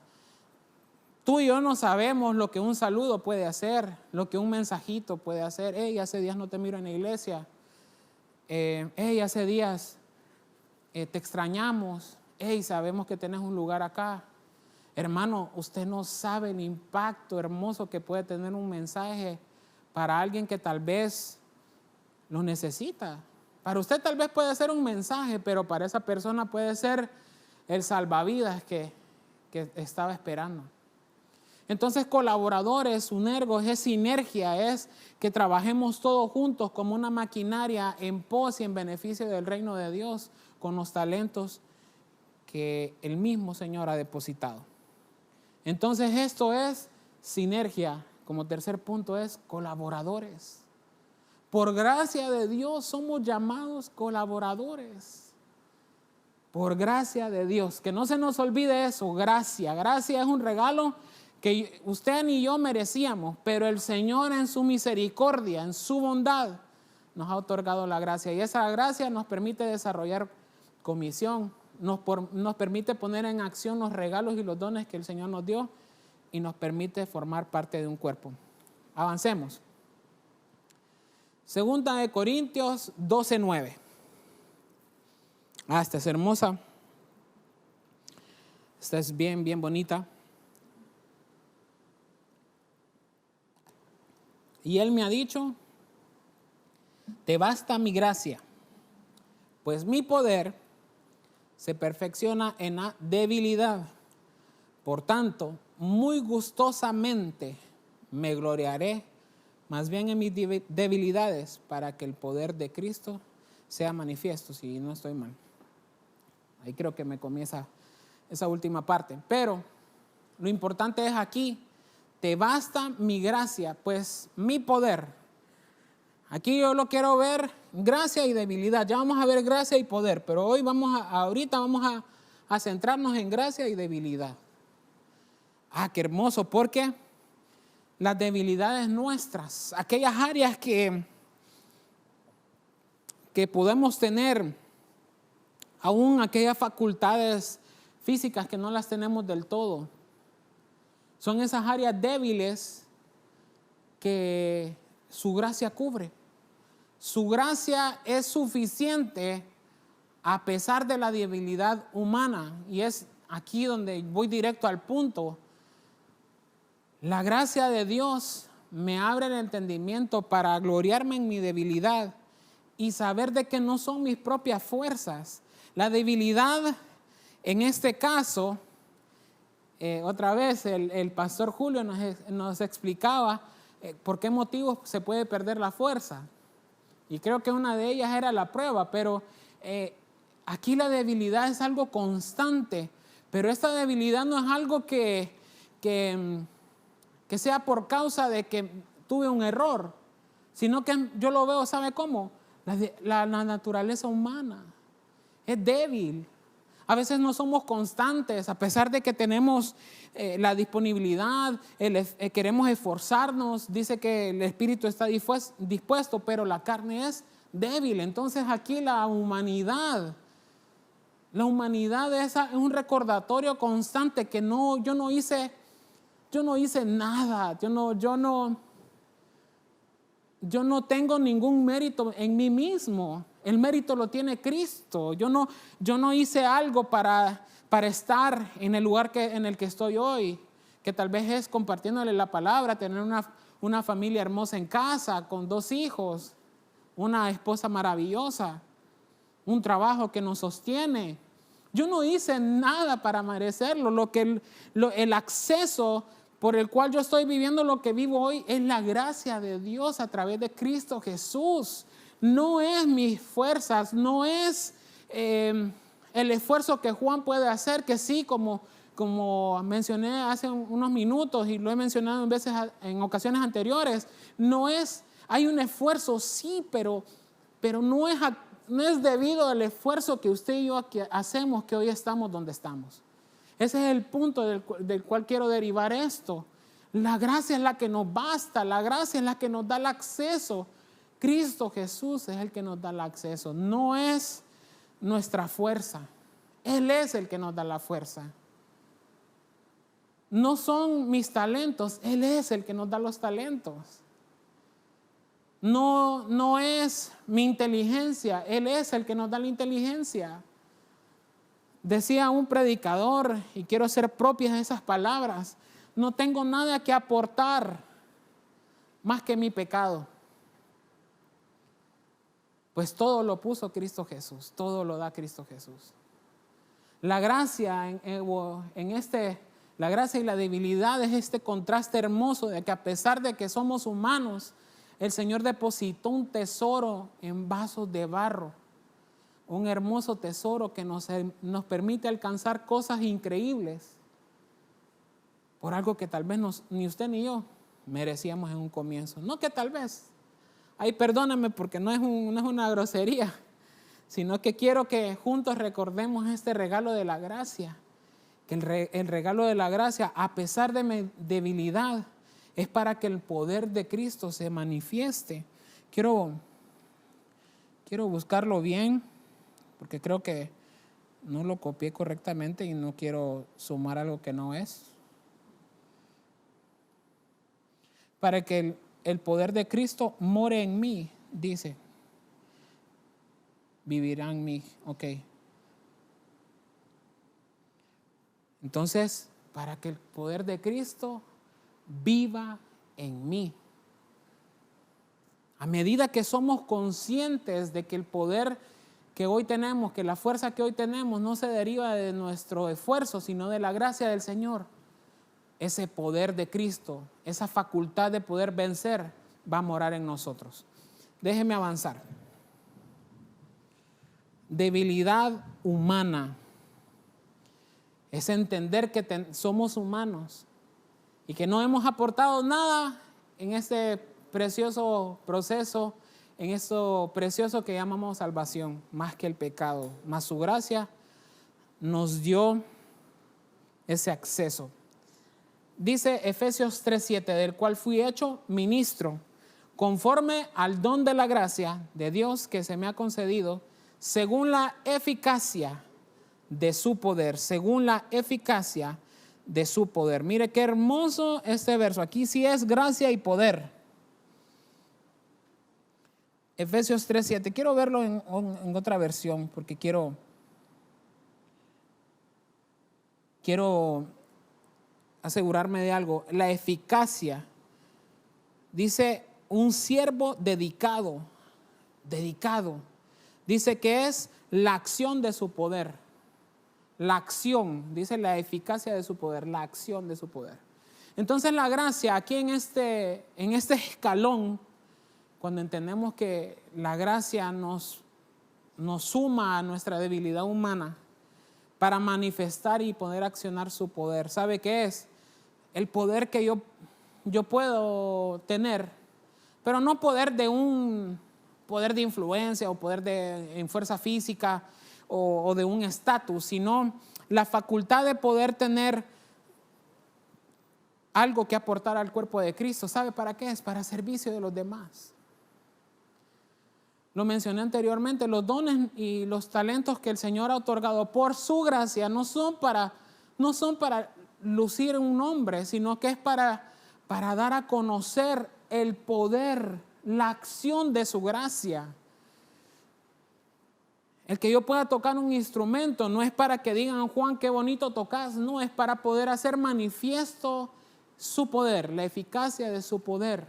Tú y yo no sabemos lo que un saludo puede hacer, lo que un mensajito puede hacer. Hey, hace días no te miro en la iglesia. Hey, hace días te extrañamos. Hey, sabemos que tenés un lugar acá. Hermano, usted no sabe el impacto hermoso que puede tener un mensaje para alguien que tal vez lo necesita. Para usted tal vez puede ser un mensaje, pero para esa persona puede ser el salvavidas que estaba esperando. Entonces, colaboradores, sunergos, es sinergia, es que trabajemos todos juntos como una maquinaria en pos y en beneficio del reino de Dios con los talentos que el mismo Señor ha depositado. Entonces, esto es sinergia. Como tercer punto es colaboradores. Por gracia de Dios somos llamados colaboradores. Por gracia de Dios. Que no se nos olvide eso, gracia. Gracia es un regalo que usted ni yo merecíamos, pero el Señor en su misericordia, en su bondad, nos ha otorgado la gracia. Y esa gracia nos permite desarrollar comisión, nos permite poner en acción los regalos y los dones que el Señor nos dio y nos permite formar parte de un cuerpo. Avancemos. Segunda de Corintios 12:9. Esta es hermosa. Esta es bien, bien bonita. Y Él me ha dicho, te basta mi gracia, pues mi poder se perfecciona en la debilidad. Por tanto, muy gustosamente me gloriaré más bien en mis debilidades para que el poder de Cristo sea manifiesto, si no estoy mal. Ahí creo que me comienza esa última parte. Pero lo importante es aquí, te basta mi gracia, pues mi poder. Aquí yo lo quiero ver gracia y debilidad. Ya vamos a ver gracia y poder, pero hoy ahorita vamos a centrarnos en gracia y debilidad. Qué hermoso, porque las debilidades nuestras, aquellas áreas que que podemos tener, aún aquellas facultades físicas que no las tenemos del todo. Son esas áreas débiles que su gracia cubre. Su gracia es suficiente a pesar de la debilidad humana. Y es aquí donde voy directo al punto. La gracia de Dios me abre el entendimiento para gloriarme en mi debilidad y saber de que no son mis propias fuerzas. La debilidad, en este caso, otra vez el pastor Julio nos explicaba por qué motivos se puede perder la fuerza. Y creo que una de ellas era la prueba, pero aquí la debilidad es algo constante. Pero esta debilidad no es algo que sea por causa de que tuve un error, sino que yo lo veo, ¿sabe cómo? La naturaleza humana es débil. A veces no somos constantes, a pesar de que tenemos la disponibilidad, queremos esforzarnos. Dice que el espíritu está dispuesto, pero la carne es débil. Entonces aquí la humanidad es un recordatorio constante que yo no hice nada, yo no tengo ningún mérito en mí mismo. El mérito lo tiene Cristo. Yo no hice algo para estar en el lugar en el que estoy hoy, que tal vez es compartiéndole la palabra, tener una familia hermosa en casa, con 2 hijos, una esposa maravillosa, un trabajo que nos sostiene. Yo no hice nada para merecerlo. El acceso por el cual yo estoy viviendo lo que vivo hoy es la gracia de Dios a través de Cristo Jesús. No es mis fuerzas, no es el esfuerzo que Juan puede hacer, que sí, como mencioné hace unos minutos y lo he mencionado en ocasiones anteriores, hay un esfuerzo, sí, pero no es debido al esfuerzo que usted y yo hacemos que hoy estamos donde estamos. Ese es el punto del cual quiero derivar esto. La gracia es la que nos basta, la gracia es la que nos da el acceso. Cristo Jesús es el que nos da el acceso, no es nuestra fuerza. Él es el que nos da la fuerza. No son mis talentos, Él es el que nos da los talentos. No es mi inteligencia, Él es el que nos da la inteligencia. Decía un predicador, y quiero hacer propias esas palabras: no tengo nada que aportar más que mi pecado. Pues todo lo puso Cristo Jesús, todo lo da Cristo Jesús. La gracia la gracia y la debilidad es este contraste hermoso de que a pesar de que somos humanos, el Señor depositó un tesoro en vasos de barro, un hermoso tesoro que nos permite alcanzar cosas increíbles por algo que tal vez ni usted ni yo merecíamos en un comienzo. No que tal vez. Ay, perdóname porque no es una grosería, sino que quiero que juntos recordemos este regalo de la gracia. Que el regalo de la gracia, a pesar de mi debilidad, es para que el poder de Cristo se manifieste. Quiero buscarlo bien, porque creo que no lo copié correctamente y no quiero sumar algo que no es. Para que el poder de Cristo more en mí, dice. Vivirá en mí, ok. Entonces, para que el poder de Cristo viva en mí. A medida que somos conscientes de que el poder que hoy tenemos, que la fuerza que hoy tenemos no se deriva de nuestro esfuerzo, sino de la gracia del Señor, ese poder de Cristo, esa facultad de poder vencer, va a morar en nosotros. Déjeme avanzar. Debilidad humana es entender que somos humanos y que no hemos aportado nada en este precioso proceso, en eso precioso que llamamos salvación, más que el pecado. Más su gracia nos dio ese acceso. Dice Efesios 3:7, del cual fui hecho ministro conforme al don de la gracia de Dios que se me ha concedido, según la eficacia de su poder, según la eficacia de su poder. Mire qué hermoso este verso. Aquí sí es gracia y poder. Efesios 3:7. Quiero verlo en otra versión porque quiero asegurarme de algo. La eficacia. Dice un siervo dedicado. Dice que es la acción de su poder. La acción, dice la eficacia de su poder, la acción de su poder. Entonces la gracia aquí en este escalón, cuando entendemos que la gracia nos suma a nuestra debilidad humana para manifestar y poder accionar su poder. ¿Sabe qué es? El poder que yo puedo tener, pero no poder de un poder de influencia o poder en fuerza física o de un estatus, sino la facultad de poder tener algo que aportar al cuerpo de Cristo. ¿Sabe para qué es? Para servicio de los demás. Lo mencioné anteriormente, los dones y los talentos que el Señor ha otorgado por su gracia no son para lucir un nombre, sino que es para dar a conocer el poder, la acción de su gracia. El que yo pueda tocar un instrumento no es para que digan, Juan, qué bonito tocas, no, es para poder hacer manifiesto su poder, la eficacia de su poder.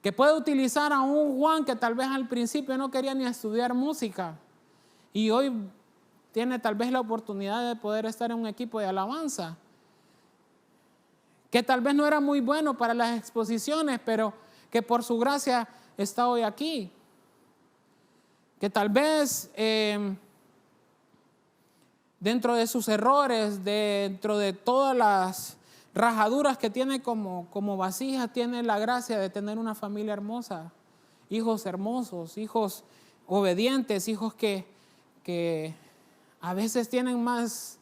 Que puede utilizar a un Juan que tal vez al principio no quería ni estudiar música y hoy tiene tal vez la oportunidad de poder estar en un equipo de alabanza. Que tal vez no era muy bueno para las exposiciones, pero que por su gracia está hoy aquí. Que tal vez dentro de sus errores, dentro de todas las rajaduras que tiene como vasija, tiene la gracia de tener una familia hermosa, hijos hermosos, hijos obedientes, hijos que a veces tienen más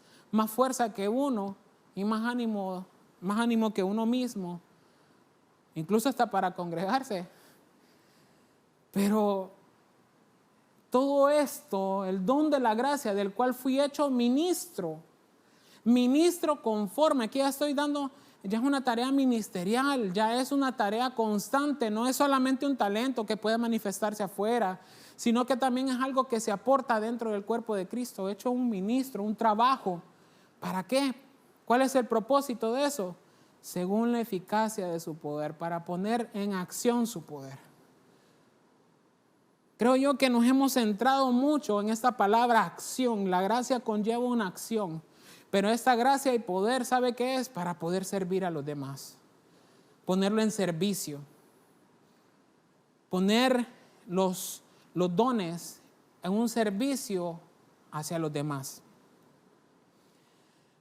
fuerza que uno y más ánimo que uno mismo, incluso hasta para congregarse. Pero todo esto, el don de la gracia del cual fui hecho ministro conforme, aquí ya estoy dando, ya es una tarea ministerial, ya es una tarea constante, no es solamente un talento que puede manifestarse afuera, sino que también es algo que se aporta dentro del cuerpo de Cristo, hecho un ministro, un trabajo. ¿Para qué? ¿Cuál es el propósito de eso? Según la eficacia de su poder, para poner en acción su poder. Creo yo que nos hemos centrado mucho en esta palabra acción. La gracia conlleva una acción, pero esta gracia y poder, ¿sabe qué es? Para poder servir a los demás, ponerlo en servicio, poner los dones en un servicio hacia los demás.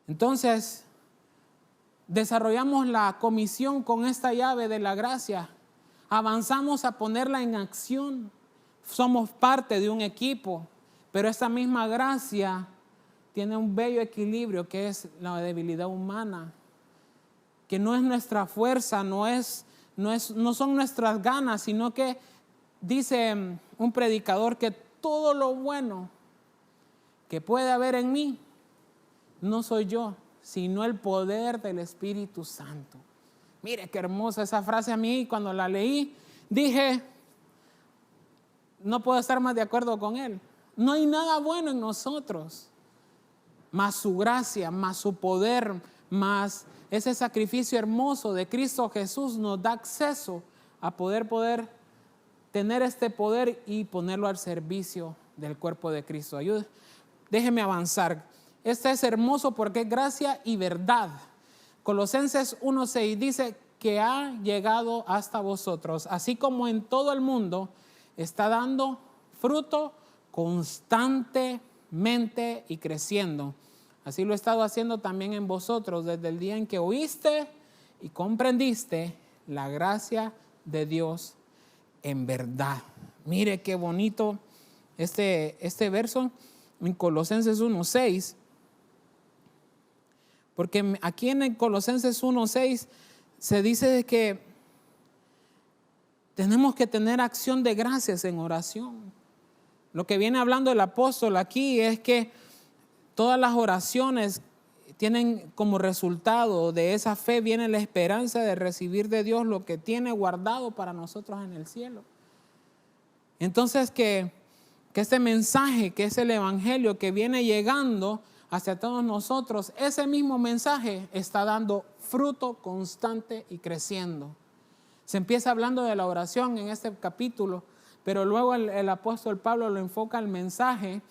Entonces, desarrollamos la comisión con esta llave de la gracia, avanzamos a ponerla en acción. Somos parte de un equipo, pero esa misma gracia tiene un bello equilibrio que es la debilidad humana, que no es nuestra fuerza, no son nuestras ganas, sino que dice un predicador que todo lo bueno que puede haber en mí no soy yo, sino el poder del Espíritu Santo. Mire qué hermosa esa frase. A mí cuando la leí dije, no puedo estar más de acuerdo con él. No hay nada bueno en nosotros, más su gracia, más su poder, más ese sacrificio hermoso de Cristo Jesús nos da acceso a poder tener este poder y ponerlo al servicio del cuerpo de Cristo. Déjeme avanzar. Este es hermoso porque es gracia y verdad. Colosenses 1:6 dice que ha llegado hasta vosotros, así como en todo el mundo está dando fruto constantemente y creciendo. Así lo he estado haciendo también en vosotros desde el día en que oíste y comprendiste la gracia de Dios en verdad. Mire qué bonito este verso en Colosenses 1:6. Porque aquí en el Colosenses 1:6 se dice de que tenemos que tener acción de gracias en oración. Lo que viene hablando el apóstol aquí es que todas las oraciones tienen como resultado de esa fe, viene la esperanza de recibir de Dios lo que tiene guardado para nosotros en el cielo. Entonces que este mensaje, que es el evangelio que viene llegando hacia todos nosotros, ese mismo mensaje está dando fruto constante y creciendo. Se empieza hablando de la oración en este capítulo, pero luego el apóstol Pablo lo enfoca al mensaje,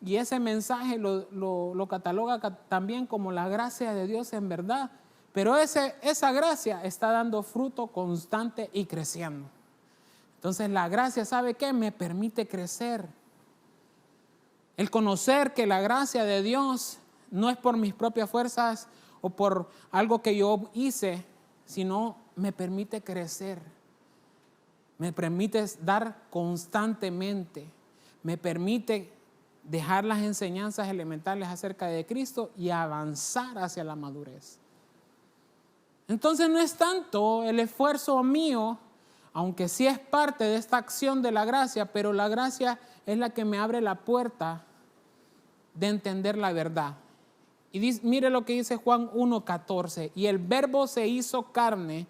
y ese mensaje lo cataloga también como la gracia de Dios en verdad. Pero esa gracia está dando fruto constante y creciendo. Entonces la gracia, ¿sabe qué? Me permite crecer. El conocer que la gracia de Dios no es por mis propias fuerzas o por algo que yo hice, sino me permite crecer. Me permite dar constantemente. Me permite dejar las enseñanzas elementales acerca de Cristo y avanzar hacia la madurez. Entonces no es tanto el esfuerzo mío, aunque sí es parte de esta acción de la gracia, pero la gracia es la que me abre la puerta de entender la verdad. Y mire lo que dice Juan 1:14, y el verbo se hizo carne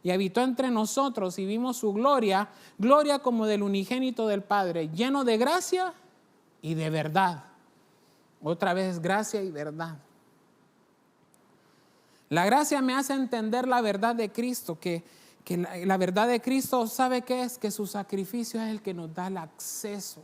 y habitó entre nosotros y vimos su gloria, gloria como del unigénito del Padre, lleno de gracia y de verdad. Otra vez, gracia y verdad. La gracia me hace entender la verdad de Cristo, que la verdad de Cristo, ¿sabe qué es? Que su sacrificio es el que nos da el acceso.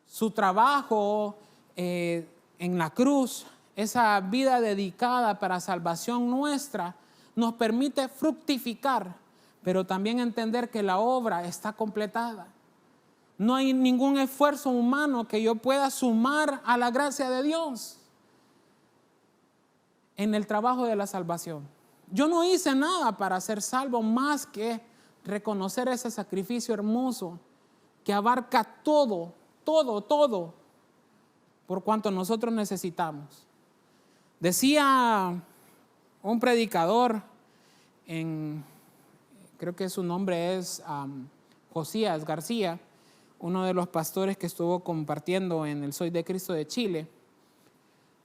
Su trabajo en la cruz, esa vida dedicada para salvación nuestra, nos permite fructificar, pero también entender que la obra está completada. No hay ningún esfuerzo humano que yo pueda sumar a la gracia de Dios en el trabajo de la salvación. Yo no hice nada para ser salvo más que reconocer ese sacrificio hermoso que abarca todo, por cuanto nosotros necesitamos. Decía un predicador, creo que su nombre es Josías García, uno de los pastores que estuvo compartiendo en el Soy de Cristo de Chile.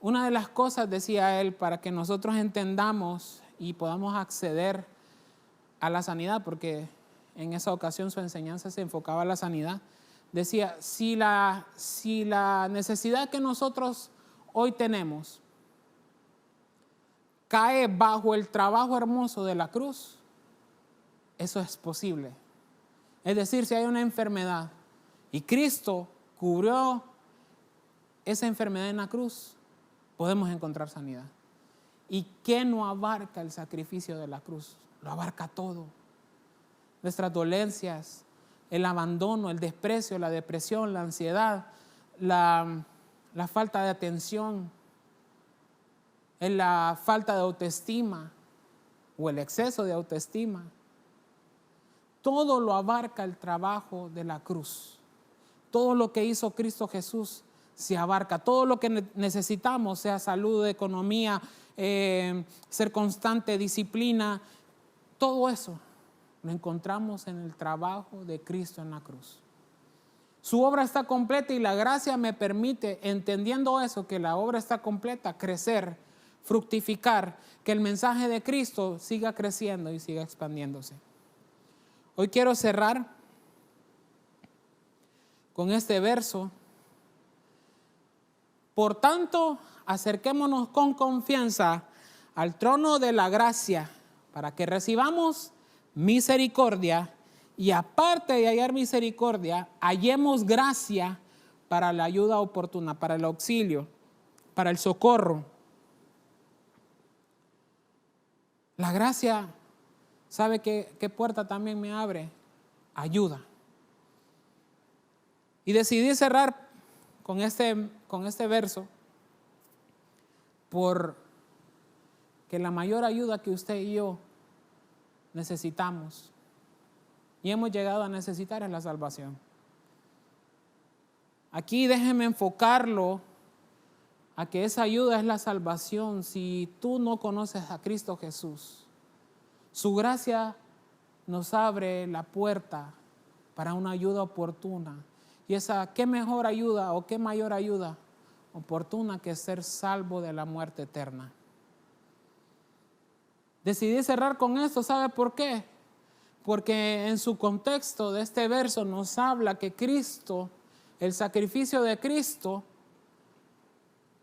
Una de las cosas, decía él, para que nosotros entendamos y podamos acceder a la sanidad, porque en esa ocasión su enseñanza se enfocaba a la sanidad, decía, si la necesidad que nosotros hoy tenemos cae bajo el trabajo hermoso de la cruz, eso es posible. Es decir, si hay una enfermedad y Cristo cubrió esa enfermedad en la cruz, podemos encontrar sanidad. ¿Y qué no abarca el sacrificio de la cruz? Lo abarca todo. Nuestras dolencias, el abandono, el desprecio, la depresión, la ansiedad, la falta de atención, la falta de autoestima o el exceso de autoestima. Todo lo abarca el trabajo de la cruz. Todo lo que hizo Cristo Jesús se abarca. Todo lo que necesitamos, sea salud, economía, ser constante, disciplina, todo eso lo encontramos en el trabajo de Cristo en la cruz. Su obra está completa y la gracia me permite, entendiendo eso, que la obra está completa, crecer, fructificar, que el mensaje de Cristo siga creciendo y siga expandiéndose. Hoy quiero cerrar con este verso. Por tanto, acerquémonos con confianza al trono de la gracia para que recibamos misericordia y aparte de hallar misericordia, hallemos gracia para la ayuda oportuna, para el auxilio, para el socorro. La gracia, ¿sabe qué puerta también me abre? Ayuda. Y decidí cerrar con este verso porque la mayor ayuda que usted y yo necesitamos y hemos llegado a necesitar es la salvación. Aquí déjeme enfocarlo a que esa ayuda es la salvación. Si tú no conoces a Cristo Jesús, su gracia nos abre la puerta para una ayuda oportuna. Y esa, ¿qué mejor ayuda o qué mayor ayuda oportuna que ser salvo de la muerte eterna? Decidí cerrar con esto, ¿sabe por qué? Porque en su contexto de este verso nos habla que Cristo, el sacrificio de Cristo,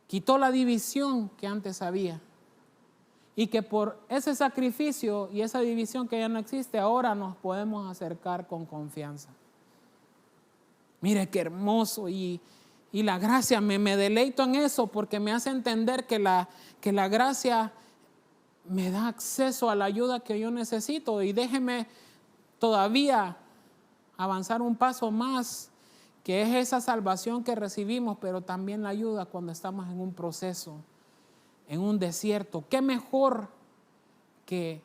quitó la división que antes había. Y que por ese sacrificio y esa división que ya no existe, ahora nos podemos acercar con confianza. Mire qué hermoso, y la gracia, me deleito en eso porque me hace entender que la gracia me da acceso a la ayuda que yo necesito. Y déjeme todavía avanzar un paso más, que es esa salvación que recibimos, pero también la ayuda cuando estamos en un proceso, en un desierto. ¿Qué mejor que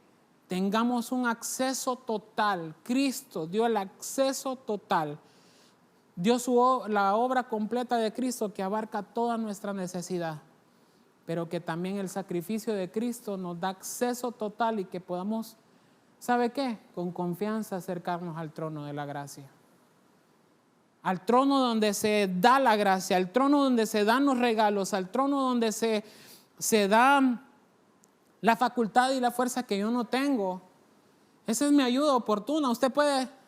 tengamos un acceso total? Cristo dio el acceso total. Dio la obra completa de Cristo que abarca toda nuestra necesidad, pero que también el sacrificio de Cristo nos da acceso total y que podamos, ¿sabe qué? Con confianza acercarnos al trono de la gracia. Al trono donde se da la gracia, al trono donde se dan los regalos, al trono donde se da la facultad y la fuerza que yo no tengo. Esa es mi ayuda oportuna.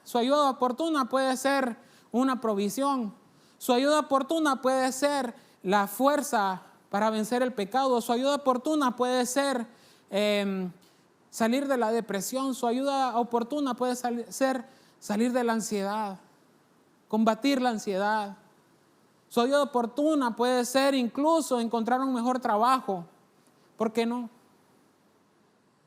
Su ayuda oportuna puede ser una provisión. Su ayuda oportuna puede ser la fuerza para vencer el pecado. Su ayuda oportuna puede ser salir de la depresión. Su ayuda oportuna puede ser salir de la ansiedad, combatir la ansiedad. Su ayuda oportuna puede ser incluso encontrar un mejor trabajo. ¿Por qué no?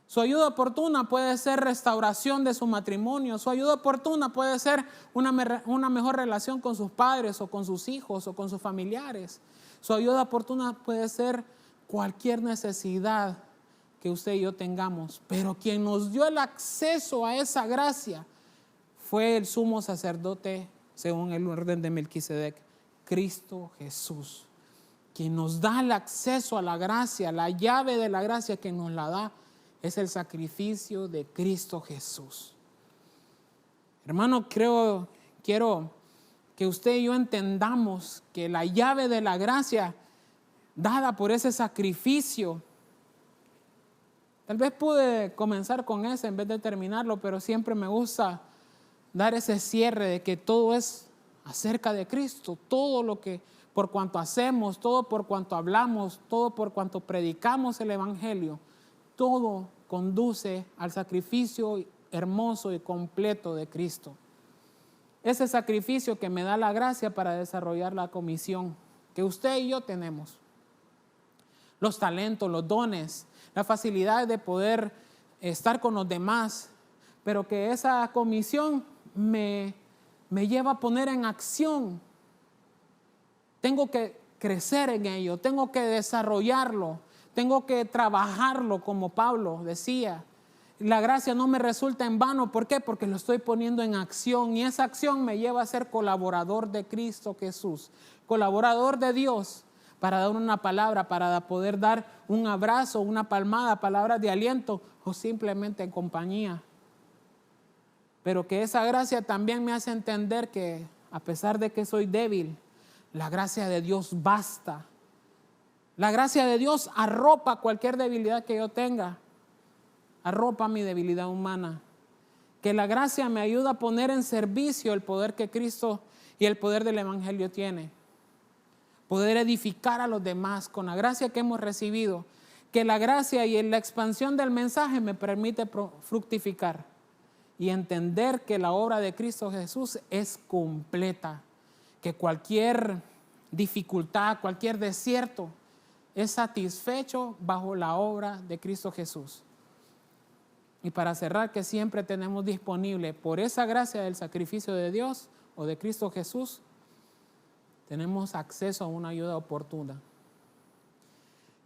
Su ayuda oportuna puede ser restauración de su matrimonio. Su ayuda oportuna puede ser una mejor relación con sus padres o con sus hijos o con sus familiares. Su ayuda oportuna puede ser cualquier necesidad que usted y yo tengamos. Pero quien nos dio el acceso a esa gracia fue el sumo sacerdote según el orden de Melquisedec, Cristo Jesús. Quien nos da el acceso a la gracia, la llave de la gracia que nos la da, es el sacrificio de Cristo Jesús. Hermano, quiero que usted y yo entendamos que la llave de la gracia dada por ese sacrificio, tal vez pude comenzar con ese en vez de terminarlo, pero siempre me gusta dar ese cierre de que todo es acerca de Cristo. Todo lo que, por cuanto hacemos, todo por cuanto hablamos, todo por cuanto predicamos el Evangelio, todo conduce al sacrificio hermoso y completo de Cristo. Ese sacrificio que me da la gracia para desarrollar la comisión que usted y yo tenemos. Los talentos, los dones, la facilidad de poder estar con los demás, pero que esa comisión me lleva a poner en acción. Tengo que crecer en ello, tengo que desarrollarlo. Tengo que trabajarlo, como Pablo decía. La gracia no me resulta en vano. ¿Por qué? Porque lo estoy poniendo en acción. Y esa acción me lleva a ser colaborador de Cristo Jesús. Colaborador de Dios para dar una palabra, para poder dar un abrazo, una palmada, palabras de aliento o simplemente en compañía. Pero que esa gracia también me hace entender que a pesar de que soy débil, la gracia de Dios basta. La gracia de Dios arropa cualquier debilidad que yo tenga, arropa mi debilidad humana. Que la gracia me ayuda a poner en servicio el poder que Cristo y el poder del Evangelio tiene. Poder edificar a los demás con la gracia que hemos recibido. Que la gracia y la expansión del mensaje me permite fructificar y entender que la obra de Cristo Jesús es completa. Que cualquier dificultad, cualquier desierto, es satisfecho bajo la obra de Cristo Jesús. Y para cerrar, que siempre tenemos disponible, por esa gracia del sacrificio de Dios o de Cristo Jesús, tenemos acceso a una ayuda oportuna.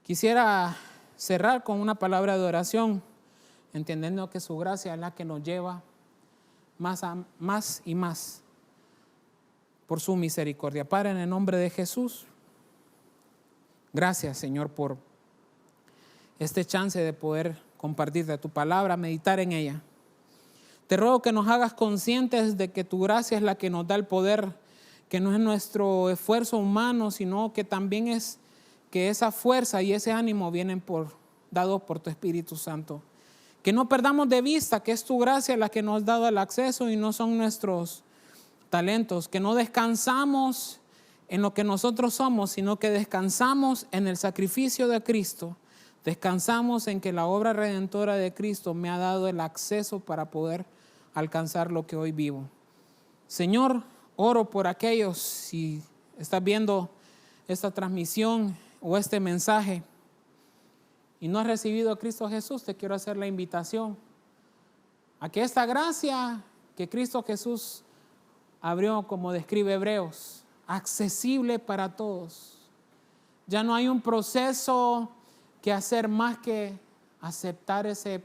Quisiera cerrar con una palabra de oración, entendiendo que su gracia es la que nos lleva más y más por su misericordia. Padre, en el nombre de Jesús, gracias, Señor, por este chance de poder compartir de tu palabra, meditar en ella. Te ruego que nos hagas conscientes de que tu gracia es la que nos da el poder, que no es nuestro esfuerzo humano, sino que también es que esa fuerza y ese ánimo vienen dados por tu Espíritu Santo. Que no perdamos de vista que es tu gracia la que nos ha dado el acceso y no son nuestros talentos. Que no descansamos en lo que nosotros somos, sino que descansamos en el sacrificio de Cristo. Descansamos en que la obra redentora de Cristo me ha dado el acceso para poder alcanzar lo que hoy vivo. Señor, oro por aquellos, si estás viendo esta transmisión o este mensaje y no has recibido a Cristo Jesús, te quiero hacer la invitación a que esta gracia que Cristo Jesús abrió, como describe Hebreos, accesible para todos. Ya no hay un proceso que hacer más que aceptar ese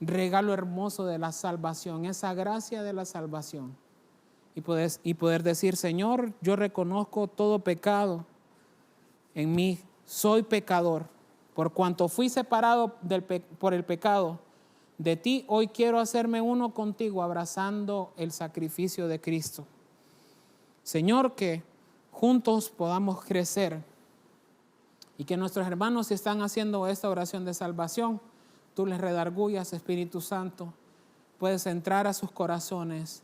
regalo hermoso de la salvación, esa gracia de la salvación. Y poder decir, Señor, yo reconozco todo pecado en mí, soy pecador. Por cuanto fui separado por el pecado de ti, hoy quiero hacerme uno contigo, abrazando el sacrificio de Cristo. Señor, que juntos podamos crecer y que nuestros hermanos, si están haciendo esta oración de salvación, tú les redargullas, Espíritu Santo, puedes entrar a sus corazones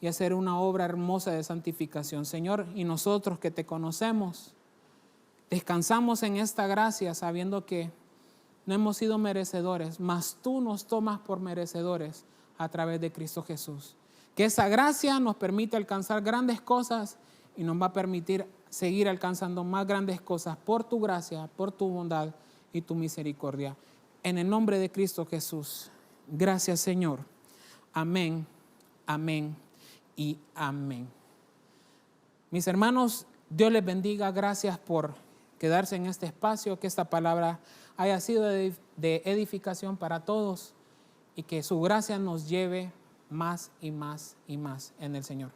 y hacer una obra hermosa de santificación. Señor, y nosotros que te conocemos, descansamos en esta gracia sabiendo que no hemos sido merecedores, mas tú nos tomas por merecedores a través de Cristo Jesús. Que esa gracia nos permite alcanzar grandes cosas y nos va a permitir seguir alcanzando más grandes cosas por tu gracia, por tu bondad y tu misericordia. En el nombre de Cristo Jesús. Gracias, Señor. Amén, amén y amén. Mis hermanos, Dios les bendiga. Gracias por quedarse en este espacio, que esta palabra haya sido de edificación para todos y que su gracia nos lleve más y más y más en el Señor.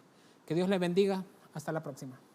Que Dios les bendiga. Hasta la próxima.